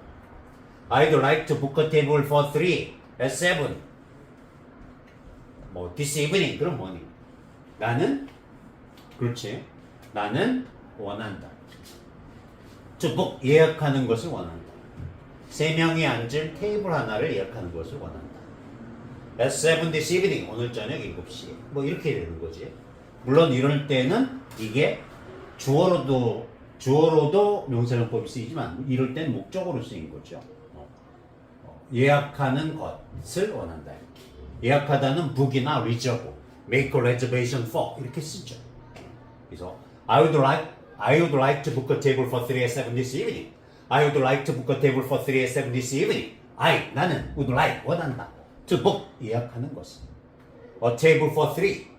Speaker 1: I'd like to book a table for three at 7. 뭐 this evening. 그럼 뭐니? 나는 그렇지. 나는 원한다. to book 예약하는 것을 원한다. 세 명이 앉을 테이블 하나를 예약하는 것을 원한다. At 7 this evening. 오늘 저녁 7시에. 뭐 이렇게 되는 거지. 물론 이럴 때는 이게 주어로도 명사용법이 쓰이지만 이럴 때는 목적으로 쓰인 거죠. 예약하는 것을 원한다. 예약하다는 book이나 reserve, make a reservation for 이렇게 쓰죠. 그래서 I would like to book a table for 3 at 7 this evening. I would like to book a table for 3 at 7 this evening. 나는 would like 원한다. to book 예약하는 것을. A table for 3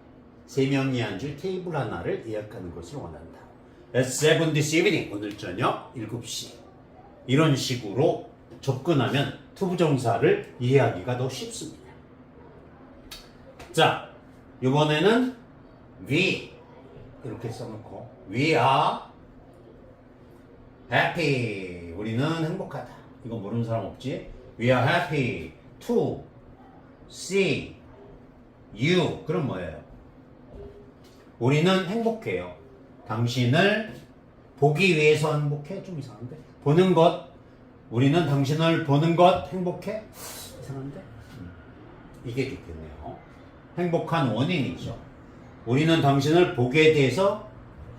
Speaker 1: 세 명이 앉을 테이블 하나를 예약하는 것을 원한다. At 7 this evening 오늘 저녁 7시. 이런 식으로 접근하면 투부정사를 이해하기가 더 쉽습니다. 자, 이번에는 we 이렇게 써놓고 we are happy. 우리는 행복하다. 이거 모르는 사람 없지? We are happy to see you. 그럼 뭐예요? 우리는 행복해요. 당신을 보기 위해서 행복해? 좀 이상한데? 보는 것. 우리는 당신을 보는 것 행복해? 이상한데? 이게 좋겠네요. 행복한 원인이죠. 우리는 당신을 보게 돼서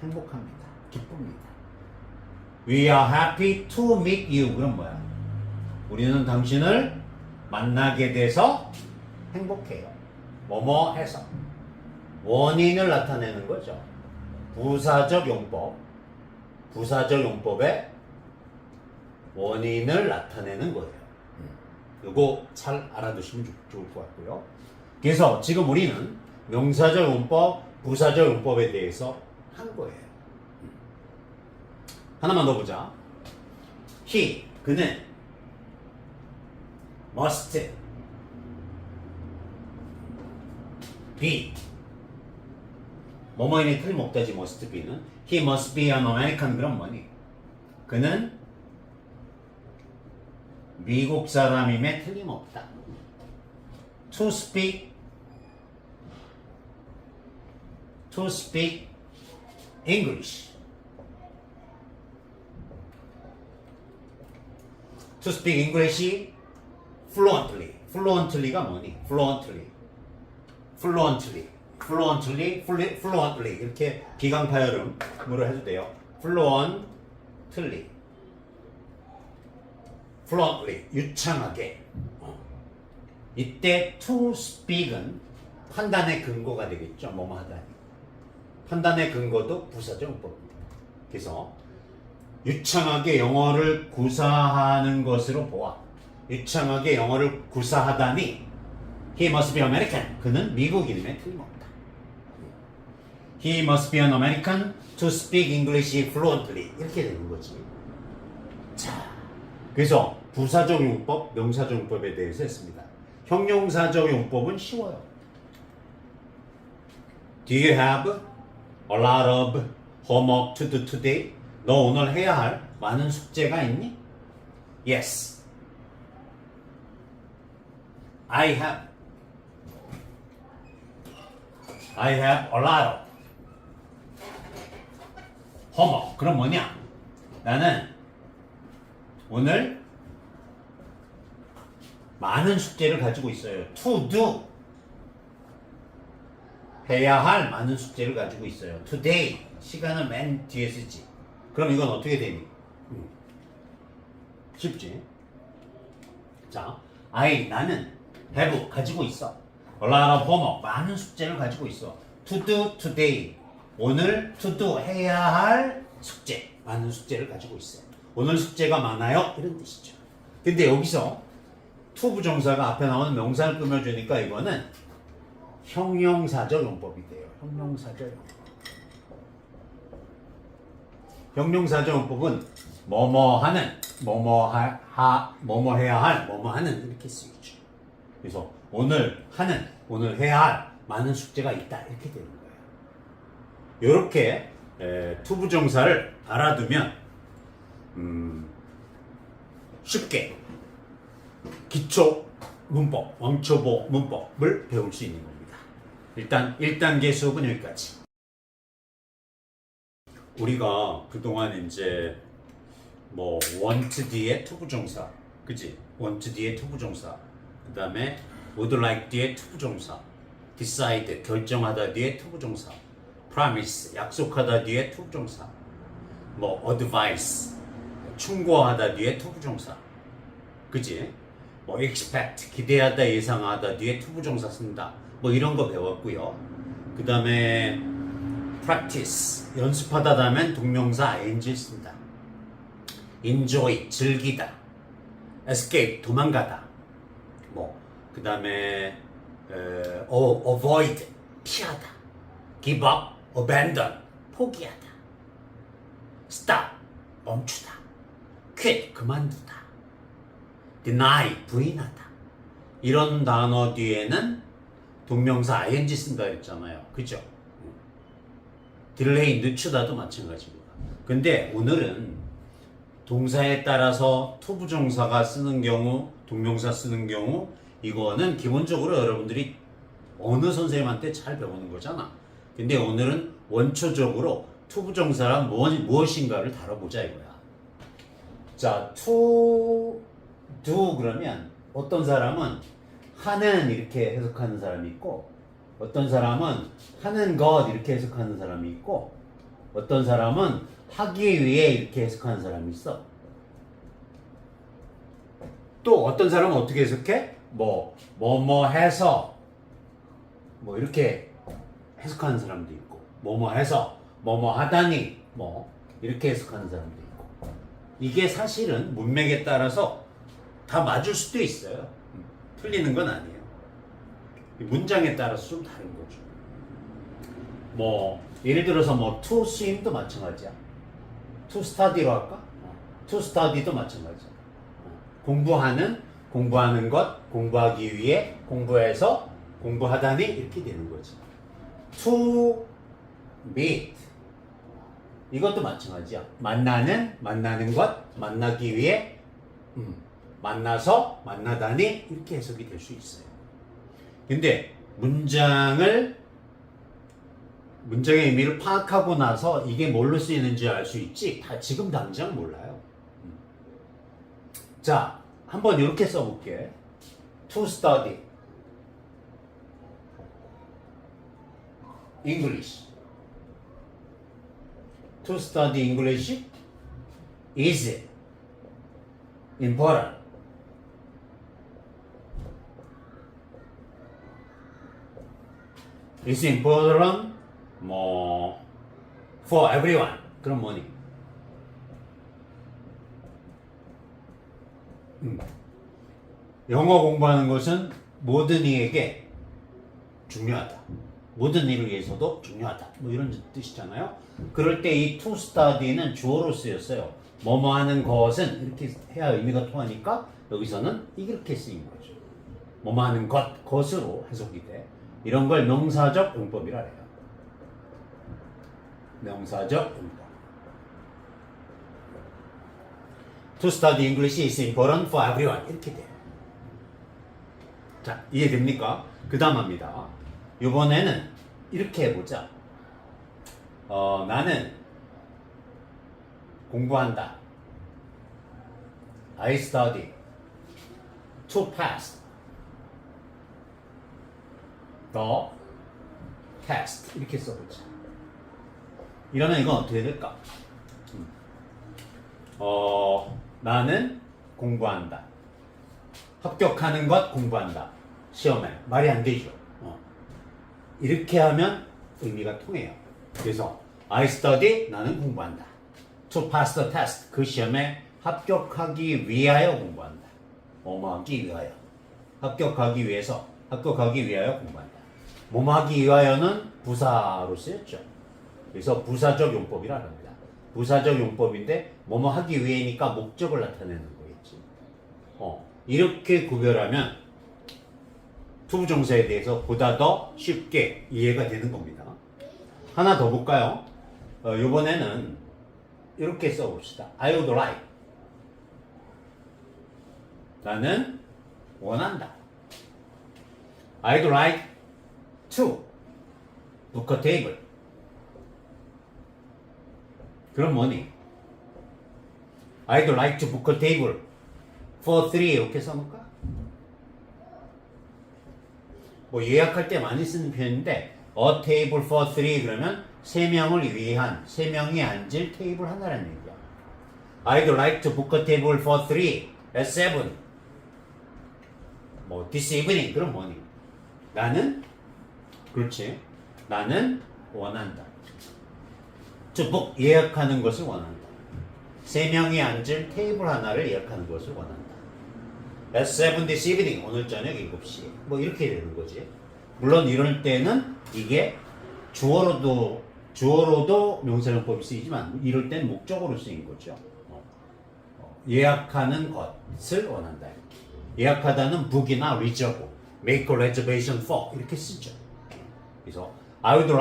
Speaker 1: 행복합니다. 기쁩니다. We are happy to meet you. 그럼 뭐야? 우리는 당신을 만나게 돼서 행복해요. 뭐뭐 해서. 원인을 나타내는 거죠. 부사적 용법. 부사적 용법의 원인을 나타내는 거예요. 이거 잘 알아두시면 좋을 것 같고요. 그래서 지금 우리는 명사적 용법, 부사적 용법에 대해서 한 거예요. 하나만 더 보자. He, 그는 must be 뭐뭐인이 틀림없다지 must be는 He must be an American. 그럼 뭐니? 그는 미국 사람임에 틀림없다. To speak English. To speak English fluently. fluently가 뭐니? fluently. fluently 이렇게 비강파열음으로 해도 돼요. fluently 유창하게. 이때 to speak은 판단의 근거가 되겠죠. 뭐뭐 하다니. 판단의 근거도 부사적 용법입니다. 그래서 유창하게 영어를 구사하는 것으로 보아. 유창하게 영어를 구사하다니 He must be American. 그는 미국인임에 틀림없다. He must be an American to speak English fluently. 이렇게 되는 거지. 자, 그래서 부사적 용법, 명사적 용법에 대해서 했습니다. 형용사적 용법은 쉬워요. Do you have a lot of homework to do today? 너 오늘 해야 할 많은 숙제가 있니? Yes. I have a lot of homework. 그럼 뭐냐? 나는 오늘 많은 숙제를 가지고 있어요. To do. 해야 할 많은 숙제를 가지고 있어요. Today. 시간을 맨 뒤에 쓰지. 그럼 이건 어떻게 되니? 쉽지? 자, 나는 have 가지고 있어. A lot of homework. 많은 숙제를 가지고 있어. To do today. 오늘 to do 해야 할 숙제. 많은 숙제를 가지고 있어요. 오늘 숙제가 많아요. 이런 뜻이죠. 근데 여기서 to 부정사가 앞에 나오는 명사를 꾸며주니까 이거는 형용사적 용법이 돼요. 형용사적 용법. 형용사적 용법은 뭐뭐 하는, 뭐뭐 해야 할, 뭐뭐 하는 이렇게 쓰이죠. 그래서 오늘 하는, 오늘 해야 할 많은 숙제가 있다 이렇게 되는 거예요. 이렇게 to 부정사를 알아두면 쉽게 기초 문법, 왕초보 문법을 배울 수 있는 겁니다. 일단 1단계 수업은 여기까지. 우리가 그동안 이제 뭐 want 뒤에 to 부정사, 그지? want 뒤에 to 부정사, 그 다음에 would like 뒤에 to 부정사, decide 결정하다 뒤에 to 부정사, promise 약속하다 뒤에 to 부정사, 뭐 advice 충고하다 뒤에 to 부정사, 그지? 뭐 expect 기대하다 예상하다 뒤에 to 부정사 쓴다. 뭐 이런 거 배웠고요. 그 다음에 practice 연습하다 다음엔 동명사 ing 쓴다. enjoy 즐기다. escape 도망가다. 뭐 그 다음에 avoid 피하다. give up abandon 포기하다. stop 멈추다. quit 그만두다. deny 부인하다. 이런 단어 뒤에는 동명사 ing 쓴다 했잖아요. 그죠? 딜레이 늦추다도 마찬가지입니다. 근데 오늘은 동사에 따라서 to 부정사가 쓰는 경우, 동명사 쓰는 경우 이거는 기본적으로 여러분들이 어느 선생님한테 잘 배우는 거잖아. 근데 오늘은 원초적으로 to 부정사란 무엇인가를 다뤄보자 이거야. 자, to do 그러면 어떤 사람은 하는 이렇게 해석하는 사람이 있고 어떤 사람은 하는 것 이렇게 해석하는 사람이 있고 어떤 사람은 하기 위해 이렇게 해석하는 사람이 있어. 또 어떤 사람은 어떻게 해석해? 뭐뭐 해서 뭐 이렇게 해석하는 사람도 있고 뭐뭐 해서 뭐뭐 하다니 뭐 이렇게 해석하는 사람도 있고 이게 사실은 문맥에 따라서 다 맞을 수도 있어요. 틀리는 건 아니에요. 문장에 따라서 좀 다른 거죠. 뭐 예를 들어서 뭐 to swim도 마찬가지야. to study로 할까? to study도 마찬가지야. 공부하는 것, 공부하기 위해, 공부해서, 공부하다니 이렇게 되는 거지. to meet 이것도 마찬가지야. 만나는 것, 만나기 위해, 만나서, 만나다니 이렇게 해석이 될 수 있어요. 근데 문장의 의미를 파악하고 나서 이게 뭘로 쓰이는지 알 수 있지 지금 당장 몰라요. 자, 한번 이렇게 써볼게. To study English. To study English is important. It's important 뭐 for everyone. 그럼 뭐니? 영어 공부하는 것은 모든 이에게 중요하다. 모든 일을 위해서도 중요하다. 뭐 이런 뜻이잖아요. 그럴 때 이 to study는 주어로 쓰였어요. 뭐뭐 하는 것은 이렇게 해야 의미가 통하니까 여기서는 이렇게 쓰인 거죠. 뭐뭐 하는 것으로 해석이 돼. 이런 걸 명사적 용법이라 해요. 명사적 용법. To study English is important for everyone. 이렇게 돼요. 자, 이해됩니까? 그 다음 합니다. 이번에는 이렇게 해보자. 나는 공부한다. I study to pass the test. 이렇게 써보자. 이러면 이건 어떻게 될까? 나는 공부한다. 합격하는 것 공부한다. 시험에. 말이 안 되죠. 이렇게 하면 의미가 통해요. 그래서 I study, 나는 공부한다. To pass the test, 그 시험에 합격하기 위하여 공부한다. 뭐뭐하기 위하여. 합격하기 위해서, 합격하기 위하여 공부한다. 뭐뭐하기 위하여는 부사로 쓰였죠. 그래서 부사적 용법이라 합니다. 부사적 용법인데 뭐뭐하기 위해니까 목적을 나타내는 거겠지. 이렇게 구별하면 투부정사에 대해서 보다 더 쉽게 이해가 되는 겁니다. 하나 더 볼까요? 이번에는 이렇게 써봅시다. I would like. 나는 원한다. I'd like to book a table. 그럼 뭐니? I'd like to book a table for three. 이렇게 써볼까? 뭐 예약할 때 많이 쓰는 표현인데 a table for three 그러면 세 명을 위한, 세 명이 앉을 테이블 하나라는 얘기야. I'd like to book a table for three at 7. 뭐 this evening. 그럼 뭐니? 나는 그렇지. 나는 원한다. to book 예약하는 것을 원한다. 세 명이 앉을 테이블 하나를 예약하는 것을 원한다. At 7 this evening. 오늘 저녁 7시에. 뭐 이렇게 되는 거지. 물론 이럴 때는 이게 주어로도 명사용법이 쓰이지만 이럴 땐 목적으로 쓰인 거죠. 예약하는 것을 원한다. 예약하다는 book이나 reserve, make a reservation for 이렇게 쓰죠. 그래서 I would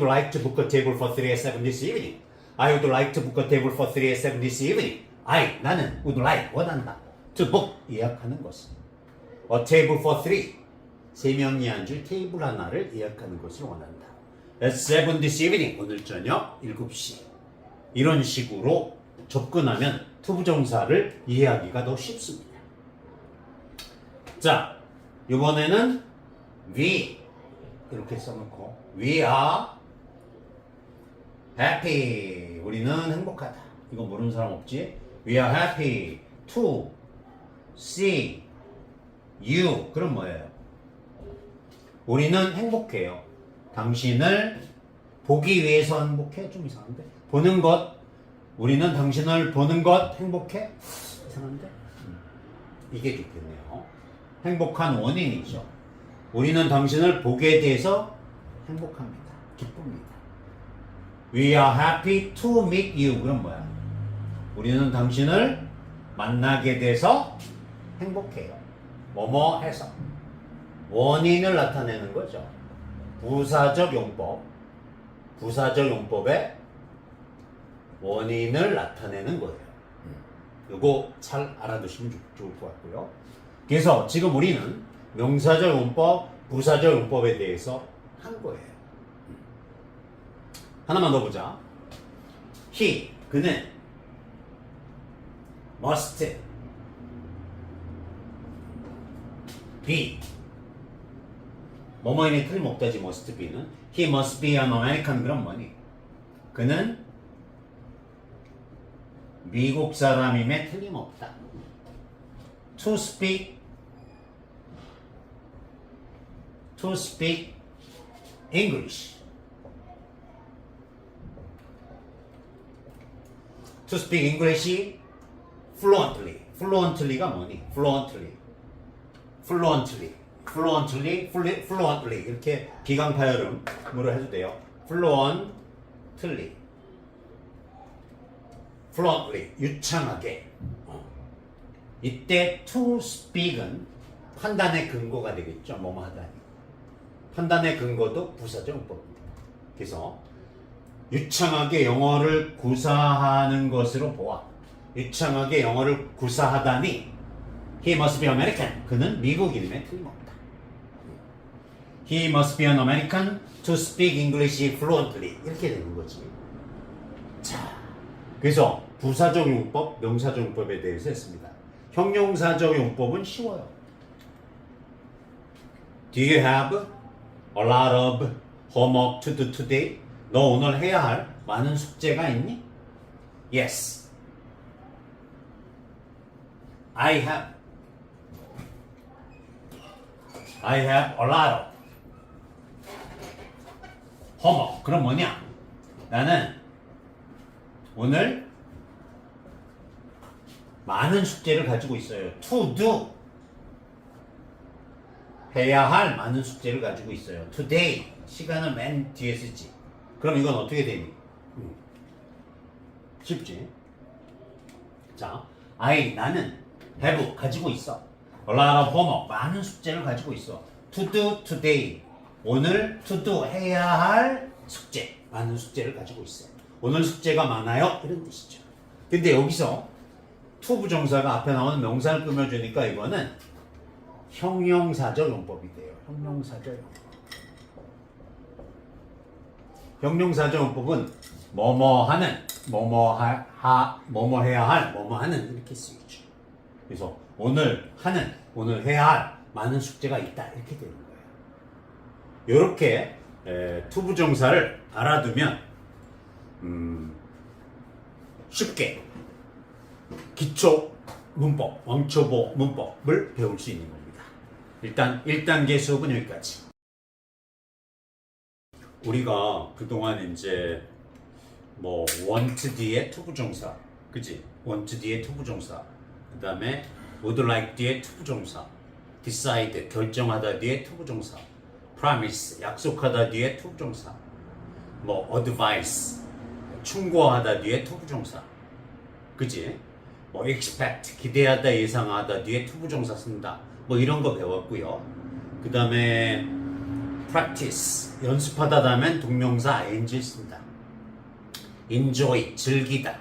Speaker 1: like to book a table for 3 at 7 this evening. I would like to book a table for 3 at 7 this evening. 나는 would like 원한다. to book 예약하는 것을. A table for 3. 세 명이 앉을 테이블 하나를 예약하는 것을 원한다. At 7 this evening. 오늘 저녁 7시. 이런 식으로 접근하면 투부정사를 이해하기가 더 쉽습니다. 자, 이번에는 we 이렇게 써놓고 we are happy. 우리는 행복하다. 이거 모르는 사람 없지? We are happy to see you. 그럼 뭐예요? 우리는 행복해요. 당신을 보기 위해서 행복해? 좀 이상한데? 보는 것. 우리는 당신을 보는 것 행복해? 이상한데? 이게 좋겠네요. 행복한 원인이죠. 우리는 당신을 보게 돼서 행복합니다. 기쁩니다. We are happy to meet you. 그럼 뭐야? 우리는 당신을 만나게 돼서 행복해요. 뭐뭐 해서. 원인을 나타내는 거죠. 부사적 용법. 부사적 용법의 원인을 나타내는 거예요. 이거 잘 알아두시면 좋을 것 같고요. 그래서 지금 우리는 명사적 용법, 부사적 용법에 대해서 한 거예요. 하나만 더 보자. He, 그는 must be 뭐뭐에는 틀림없다지 must be는 He must be an American. 그럼 뭐니? 그는 미국 사람임에 틀림없다. To speak English. To speak English fluently. fluently가 뭐니? fluently 이렇게 비강파열음으로 해도 돼요. fluently 유창하게. 이때 to speak은 판단의 근거가 되겠죠. 뭐뭐 하다니. 판단의 근거도 부사적 용법입니다. 그래서 유창하게 영어를 구사하는 것으로 보아. 유창하게 영어를 구사하다니 He must be American. 그는 미국인임에 틀림없다. He must be an American to speak English fluently. 이렇게 되는 거지. 자, 그래서 부사적 용법, 명사적 용법에 대해서 했습니다. 형용사적 용법은 쉬워요. Do you have a lot of homework to do today? 너 오늘 해야 할 많은 숙제가 있니? Yes. I have a lot of homework. 그럼 뭐냐? 나는 오늘 많은 숙제를 가지고 있어요. To do. 해야 할 많은 숙제를 가지고 있어요. Today. 시간을 맨 뒤에 쓰지. 그럼 이건 어떻게 되니? 쉽지? 자, 나는 have 가지고 있어. A lot of homework. 많은 숙제를 가지고 있어. To do today. 오늘 to do 해야 할 숙제. 많은 숙제를 가지고 있어. 오늘 숙제가 많아요. 이런 뜻이죠. 근데 여기서 to 부정사가 앞에 나오는 명사를 꾸며주니까 이거는 형용사적 용법이 돼요. 형용사적 용법. 형용사적 용법은 뭐뭐 하는, 뭐뭐 해야 할, 뭐뭐 하는 이렇게 쓰이죠. 그래서 오늘 하는, 오늘 해야 할 많은 숙제가 있다 이렇게 되는 거예요. 이렇게 to 부정사를 알아두면 쉽게 기초 문법, 왕초보 문법을 배울 수 있는 겁니다. 일단 1단계 수업은 여기까지. 우리가 그동안 이제 뭐 want 뒤에 to 부정사, 그지? want 뒤에 to 부정사, 그 다음에 would like 뒤에 to 부정사, decide 결정하다 뒤에 to 부정사, promise 약속하다 뒤에 to 부정사, 뭐 advice 충고하다 뒤에 to 부정사, 그지? 뭐 expect 기대하다 예상하다 뒤에 to 부정사 쓴다. 뭐 이런 거 배웠고요. 그 다음에 practice 연습하다 다음엔 동명사 ing 쓴다. enjoy 즐기다.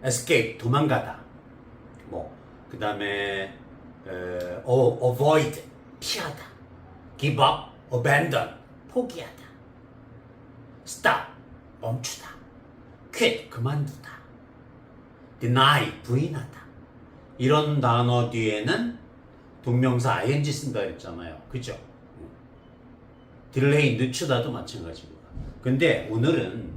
Speaker 1: escape 도망가다. 뭐 그 다음에 avoid 피하다. give up abandon 포기하다. stop 멈추다. quit 그만두다. deny 부인하다. 이런 단어 뒤에는 동명사 ing 쓴다 했잖아요. 그죠? 딜레이 늦추다도 마찬가지입니다. 근데 오늘은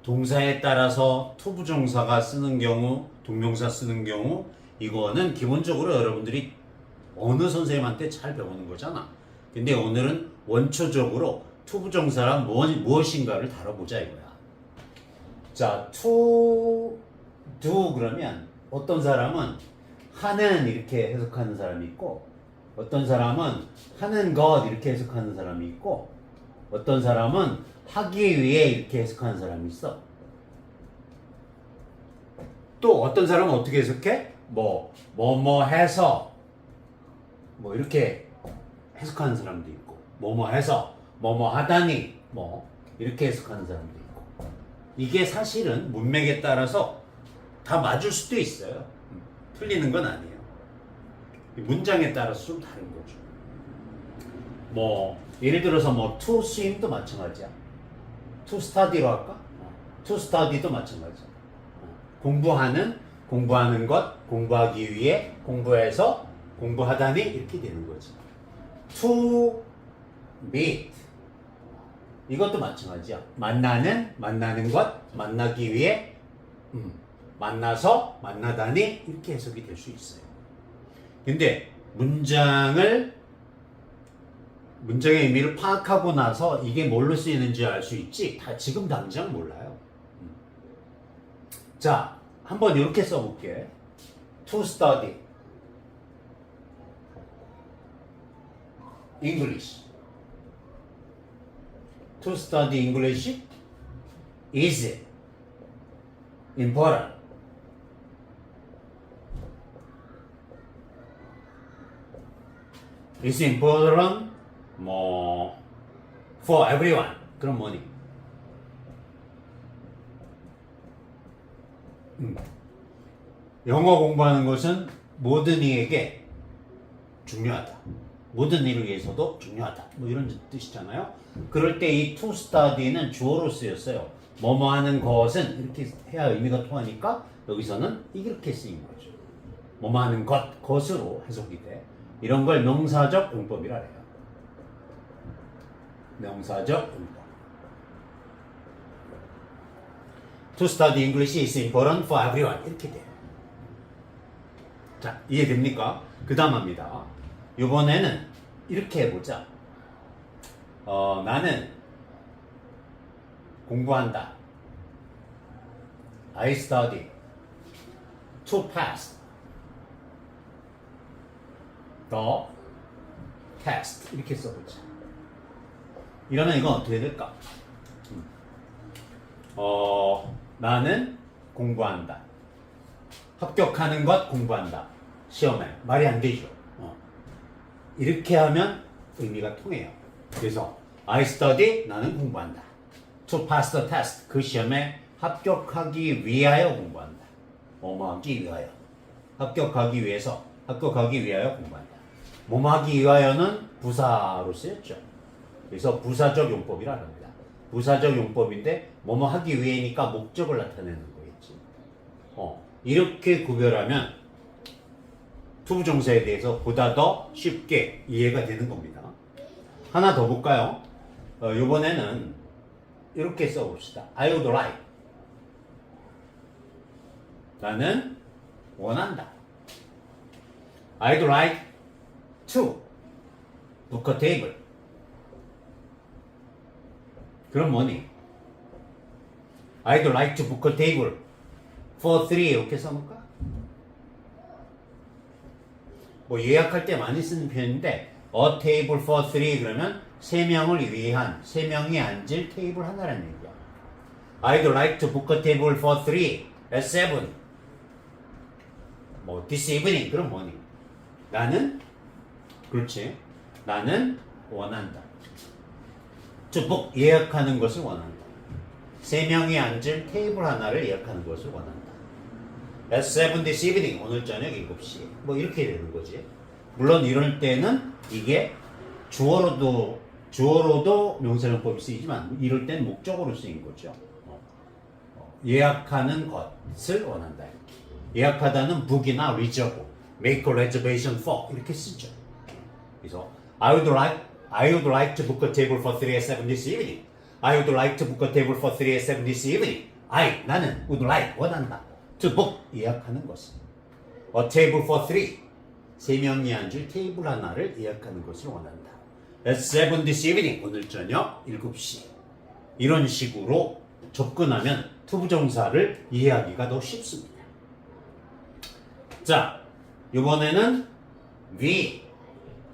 Speaker 1: 동사에 따라서 to 부정사가 쓰는 경우, 동명사 쓰는 경우 이거는 기본적으로 여러분들이 어느 선생님한테 잘 배우는 거잖아. 근데 오늘은 원초적으로 to 부정사란 무엇인가를 다뤄보자 이거야. 자, to do 그러면 어떤 사람은 하는 이렇게 해석하는 사람이 있고 어떤 사람은 하는 것 이렇게 해석하는 사람이 있고 어떤 사람은 하기 위해 이렇게 해석하는 사람이 있어. 또 어떤 사람은 어떻게 해석해? 뭐뭐 해서 뭐 이렇게 해석하는 사람도 있고 뭐뭐 해서 뭐뭐 하다니 뭐 이렇게 해석하는 사람도 있고 이게 사실은 문맥에 따라서 다 맞을 수도 있어요. 틀리는 건 아니에요. 문장에 따라서 좀 다른 거죠. 뭐 예를 들어서 뭐 to swim도 마찬가지야. to study로 할까? to study도 마찬가지야. 공부하는 것, 공부하기 위해, 공부해서, 공부하다니 이렇게 되는 거지. to meet 이것도 마찬가지야. 만나는 것, 만나기 위해, 만나서, 만나다니 이렇게 해석이 될 수 있어요. 근데 문장의 의미를 파악하고 나서 이게 뭘로 쓰이는지 알 수 있지 다 지금 당장 몰라요. 자, 한번 이렇게 써볼게. To study English. To study English is important. It's important for everyone. 그럼 뭐니? 영어 공부하는 것은 모든 이에게 중요하다. 모든 일을 위해서도 중요하다. 뭐 이런 뜻이잖아요. 그럴 때 이 to study는 주어로 쓰였어요. 뭐뭐 하는 것은 이렇게 해야 의미가 통하니까 여기서는 이렇게 쓰인 거죠. 뭐뭐 하는 것으로 해석이 돼. 이런 걸 명사적 용법이라 해요. 명사적 용법. To study English is important for everyone. 이렇게 돼요. 자, 이해됩니까? 그 다음 합니다. 이번에는 이렇게 해보자. 나는 공부한다. I study to pass the test. 이렇게 써보자. 이러면 이건 어떻게 될까? 나는 공부한다. 합격하는 것 공부한다. 시험에. 말이 안 되죠. 이렇게 하면 의미가 통해요. 그래서 I study, 나는 공부한다. To pass the test, 그 시험에 합격하기 위하여 공부한다. 뭐뭐 하기 위하여. 합격하기 위해서, 합격하기 위하여 공부한다. 뭐뭐 하기 위하여는 부사로 쓰였죠. 그래서 부사적 용법이라 합니다. 부사적 용법인데 뭐뭐 하기 위해니까 목적을 나타내는 거겠지. 이렇게 구별하면 투부정사에 대해서 보다 더 쉽게 이해가 되는 겁니다. 하나 더 볼까요? 이번에는 이렇게 써봅시다. I would like. 나는 원한다. I'd like to book a table. 그럼 뭐니? I'd like to book a table for three. 이렇게 써볼까? 뭐 예약할 때 많이 쓰는 표현인데 a table for three 그러면 세 명을 위한, 세 명이 앉을 테이블 하나라는 얘기야. I'd like to book a table for three at 7. 뭐 this evening. 그럼 뭐니? 나는 그렇지. 나는 원한다. to book 예약하는 것을 원한다. 세 명이 앉을 테이블 하나를 예약하는 것을 원한다. At 7 this evening. 오늘 저녁 7시. 뭐 이렇게 되는 거지. 물론 이럴 때는 이게 주어로도 명사용법이 쓰이지만 이럴 땐 목적어로 쓰인 거죠. 예약하는 것을 원한다. 예약하다는 book이나 reserve, make a reservation for 이렇게 쓰죠. 그래서 I would like to book a table for 3 at 7 this evening. I would like to book a table for 3 at 7 this evening. 나는 would like 원한다. to book 예약하는 것을. A table for 3 세 명이 앉을 테이블 하나를 예약하는 것을 원한다. At 7 this evening 오늘 저녁 7시. 이런 식으로 접근하면 투부정사를 이해하기가 더 쉽습니다. 자, 이번에는 we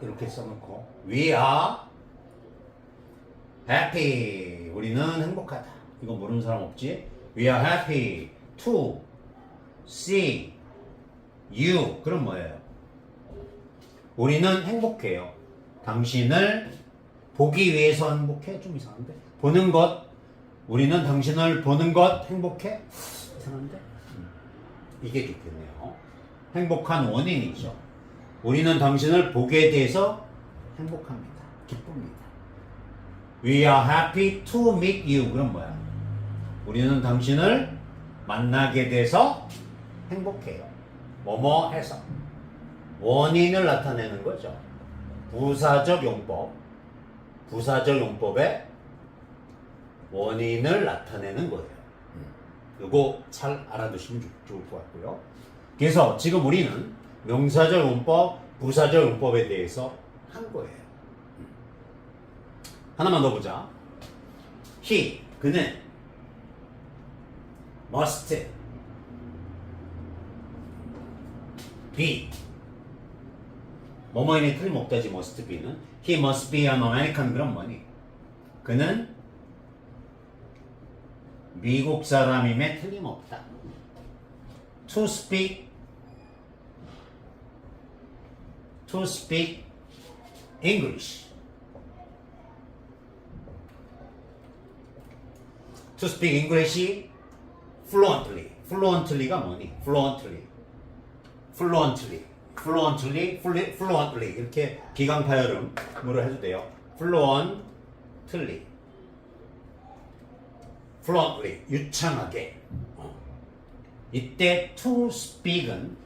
Speaker 1: 이렇게 써놓고 we are happy. 우리는 행복하다. 이거 모르는 사람 없지? We are happy to see you. 그럼 뭐예요? 우리는 행복해요. 당신을 보기 위해서 행복해? 좀 이상한데? 보는 것. 우리는 당신을 보는 것 행복해? 이상한데? 이게 좋겠네요. 행복한 원인이죠. 우리는 당신을 보게 돼서 행복합니다. 기쁩니다. We are happy to meet you. 그럼 뭐야? 우리는 당신을 만나게 돼서 행복해요. 뭐뭐 해서. 원인을 나타내는 거죠. 부사적 용법. 부사적 용법에 원인을 나타내는 거예요. 이거 잘 알아두시면 좋을 것 같고요. 그래서 지금 우리는 명사절 용법, 부사절 용법에 대해서 한 거예요. 하나만 더 보자. he, 그는 must be, 뭐뭐에는 틀림없다지 must be는. he must be an American, 그럼 뭐니? 그는 미국 사람임에 틀림없다. to speak English. To speak English fluently. fluently가 뭐니? fluently 이렇게 기강파열음으로 해도 돼요. fluently 유창하게. 이때 to speak은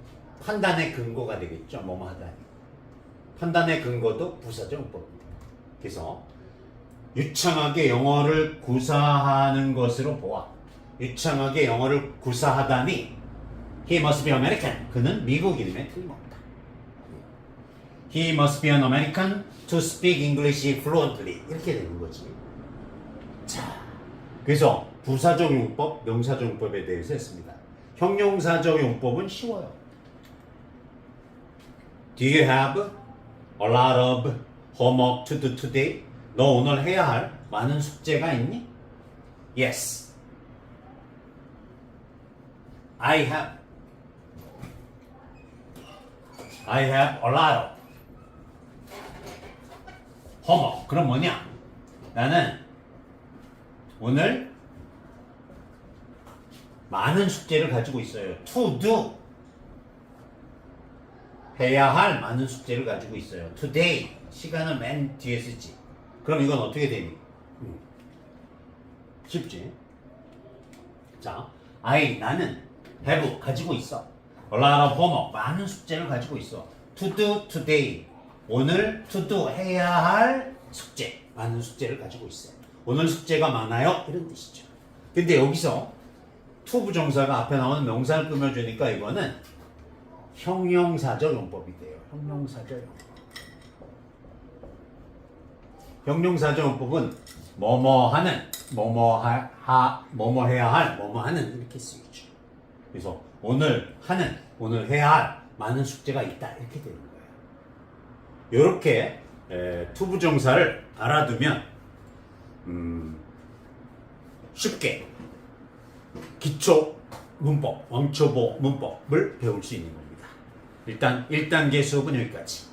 Speaker 1: 판단의 근거가 되겠죠. 뭐뭐 하다니. 판단의 근거도 부사적 용법입니다. 그래서 유창하게 영어를 구사하는 것으로 보아. 유창하게 영어를 구사하다니 he must be American. 그는 미국인임에 틀림없다. He must be an American to speak English fluently. 이렇게 되는 거지. 자, 그래서 부사적 용법, 명사적 용법에 대해서 했습니다. 형용사적 용법은 쉬워요. Do you have a lot of homework to do today? 너 오늘 해야 할 많은 숙제가 있니? Yes. I have a lot of homework. 그럼 뭐냐? 나는 오늘 많은 숙제를 가지고 있어요. To do. 해야 할 많은 숙제를 가지고 있어요. Today. 시간을 맨 뒤에 쓰지. 그럼 이건 어떻게 되니? 쉽지? 자, 나는 have 가지고 있어. A lot of homework. 많은 숙제를 가지고 있어. To do today. 오늘 to do 해야 할 숙제. 많은 숙제를 가지고 있어요. 오늘 숙제가 많아요. 이런 뜻이죠. 근데 여기서 to 부정사가 앞에 나오는 명사를 꾸며주니까 이거는 형용사적 용법이 돼요. 형용사적 용법. 형용사적 용법은 뭐뭐 하는, 뭐뭐 해야 할, 뭐뭐 하는 이렇게 쓰이죠. 그래서 오늘 하는, 오늘 해야 할 많은 숙제가 있다 이렇게 되는 거예요. 이렇게 to 부정사를 알아두면 쉽게 기초 문법, 왕초보 문법을 배울 수 있는 겁니다. 일단 1단계 수업은 여기까지.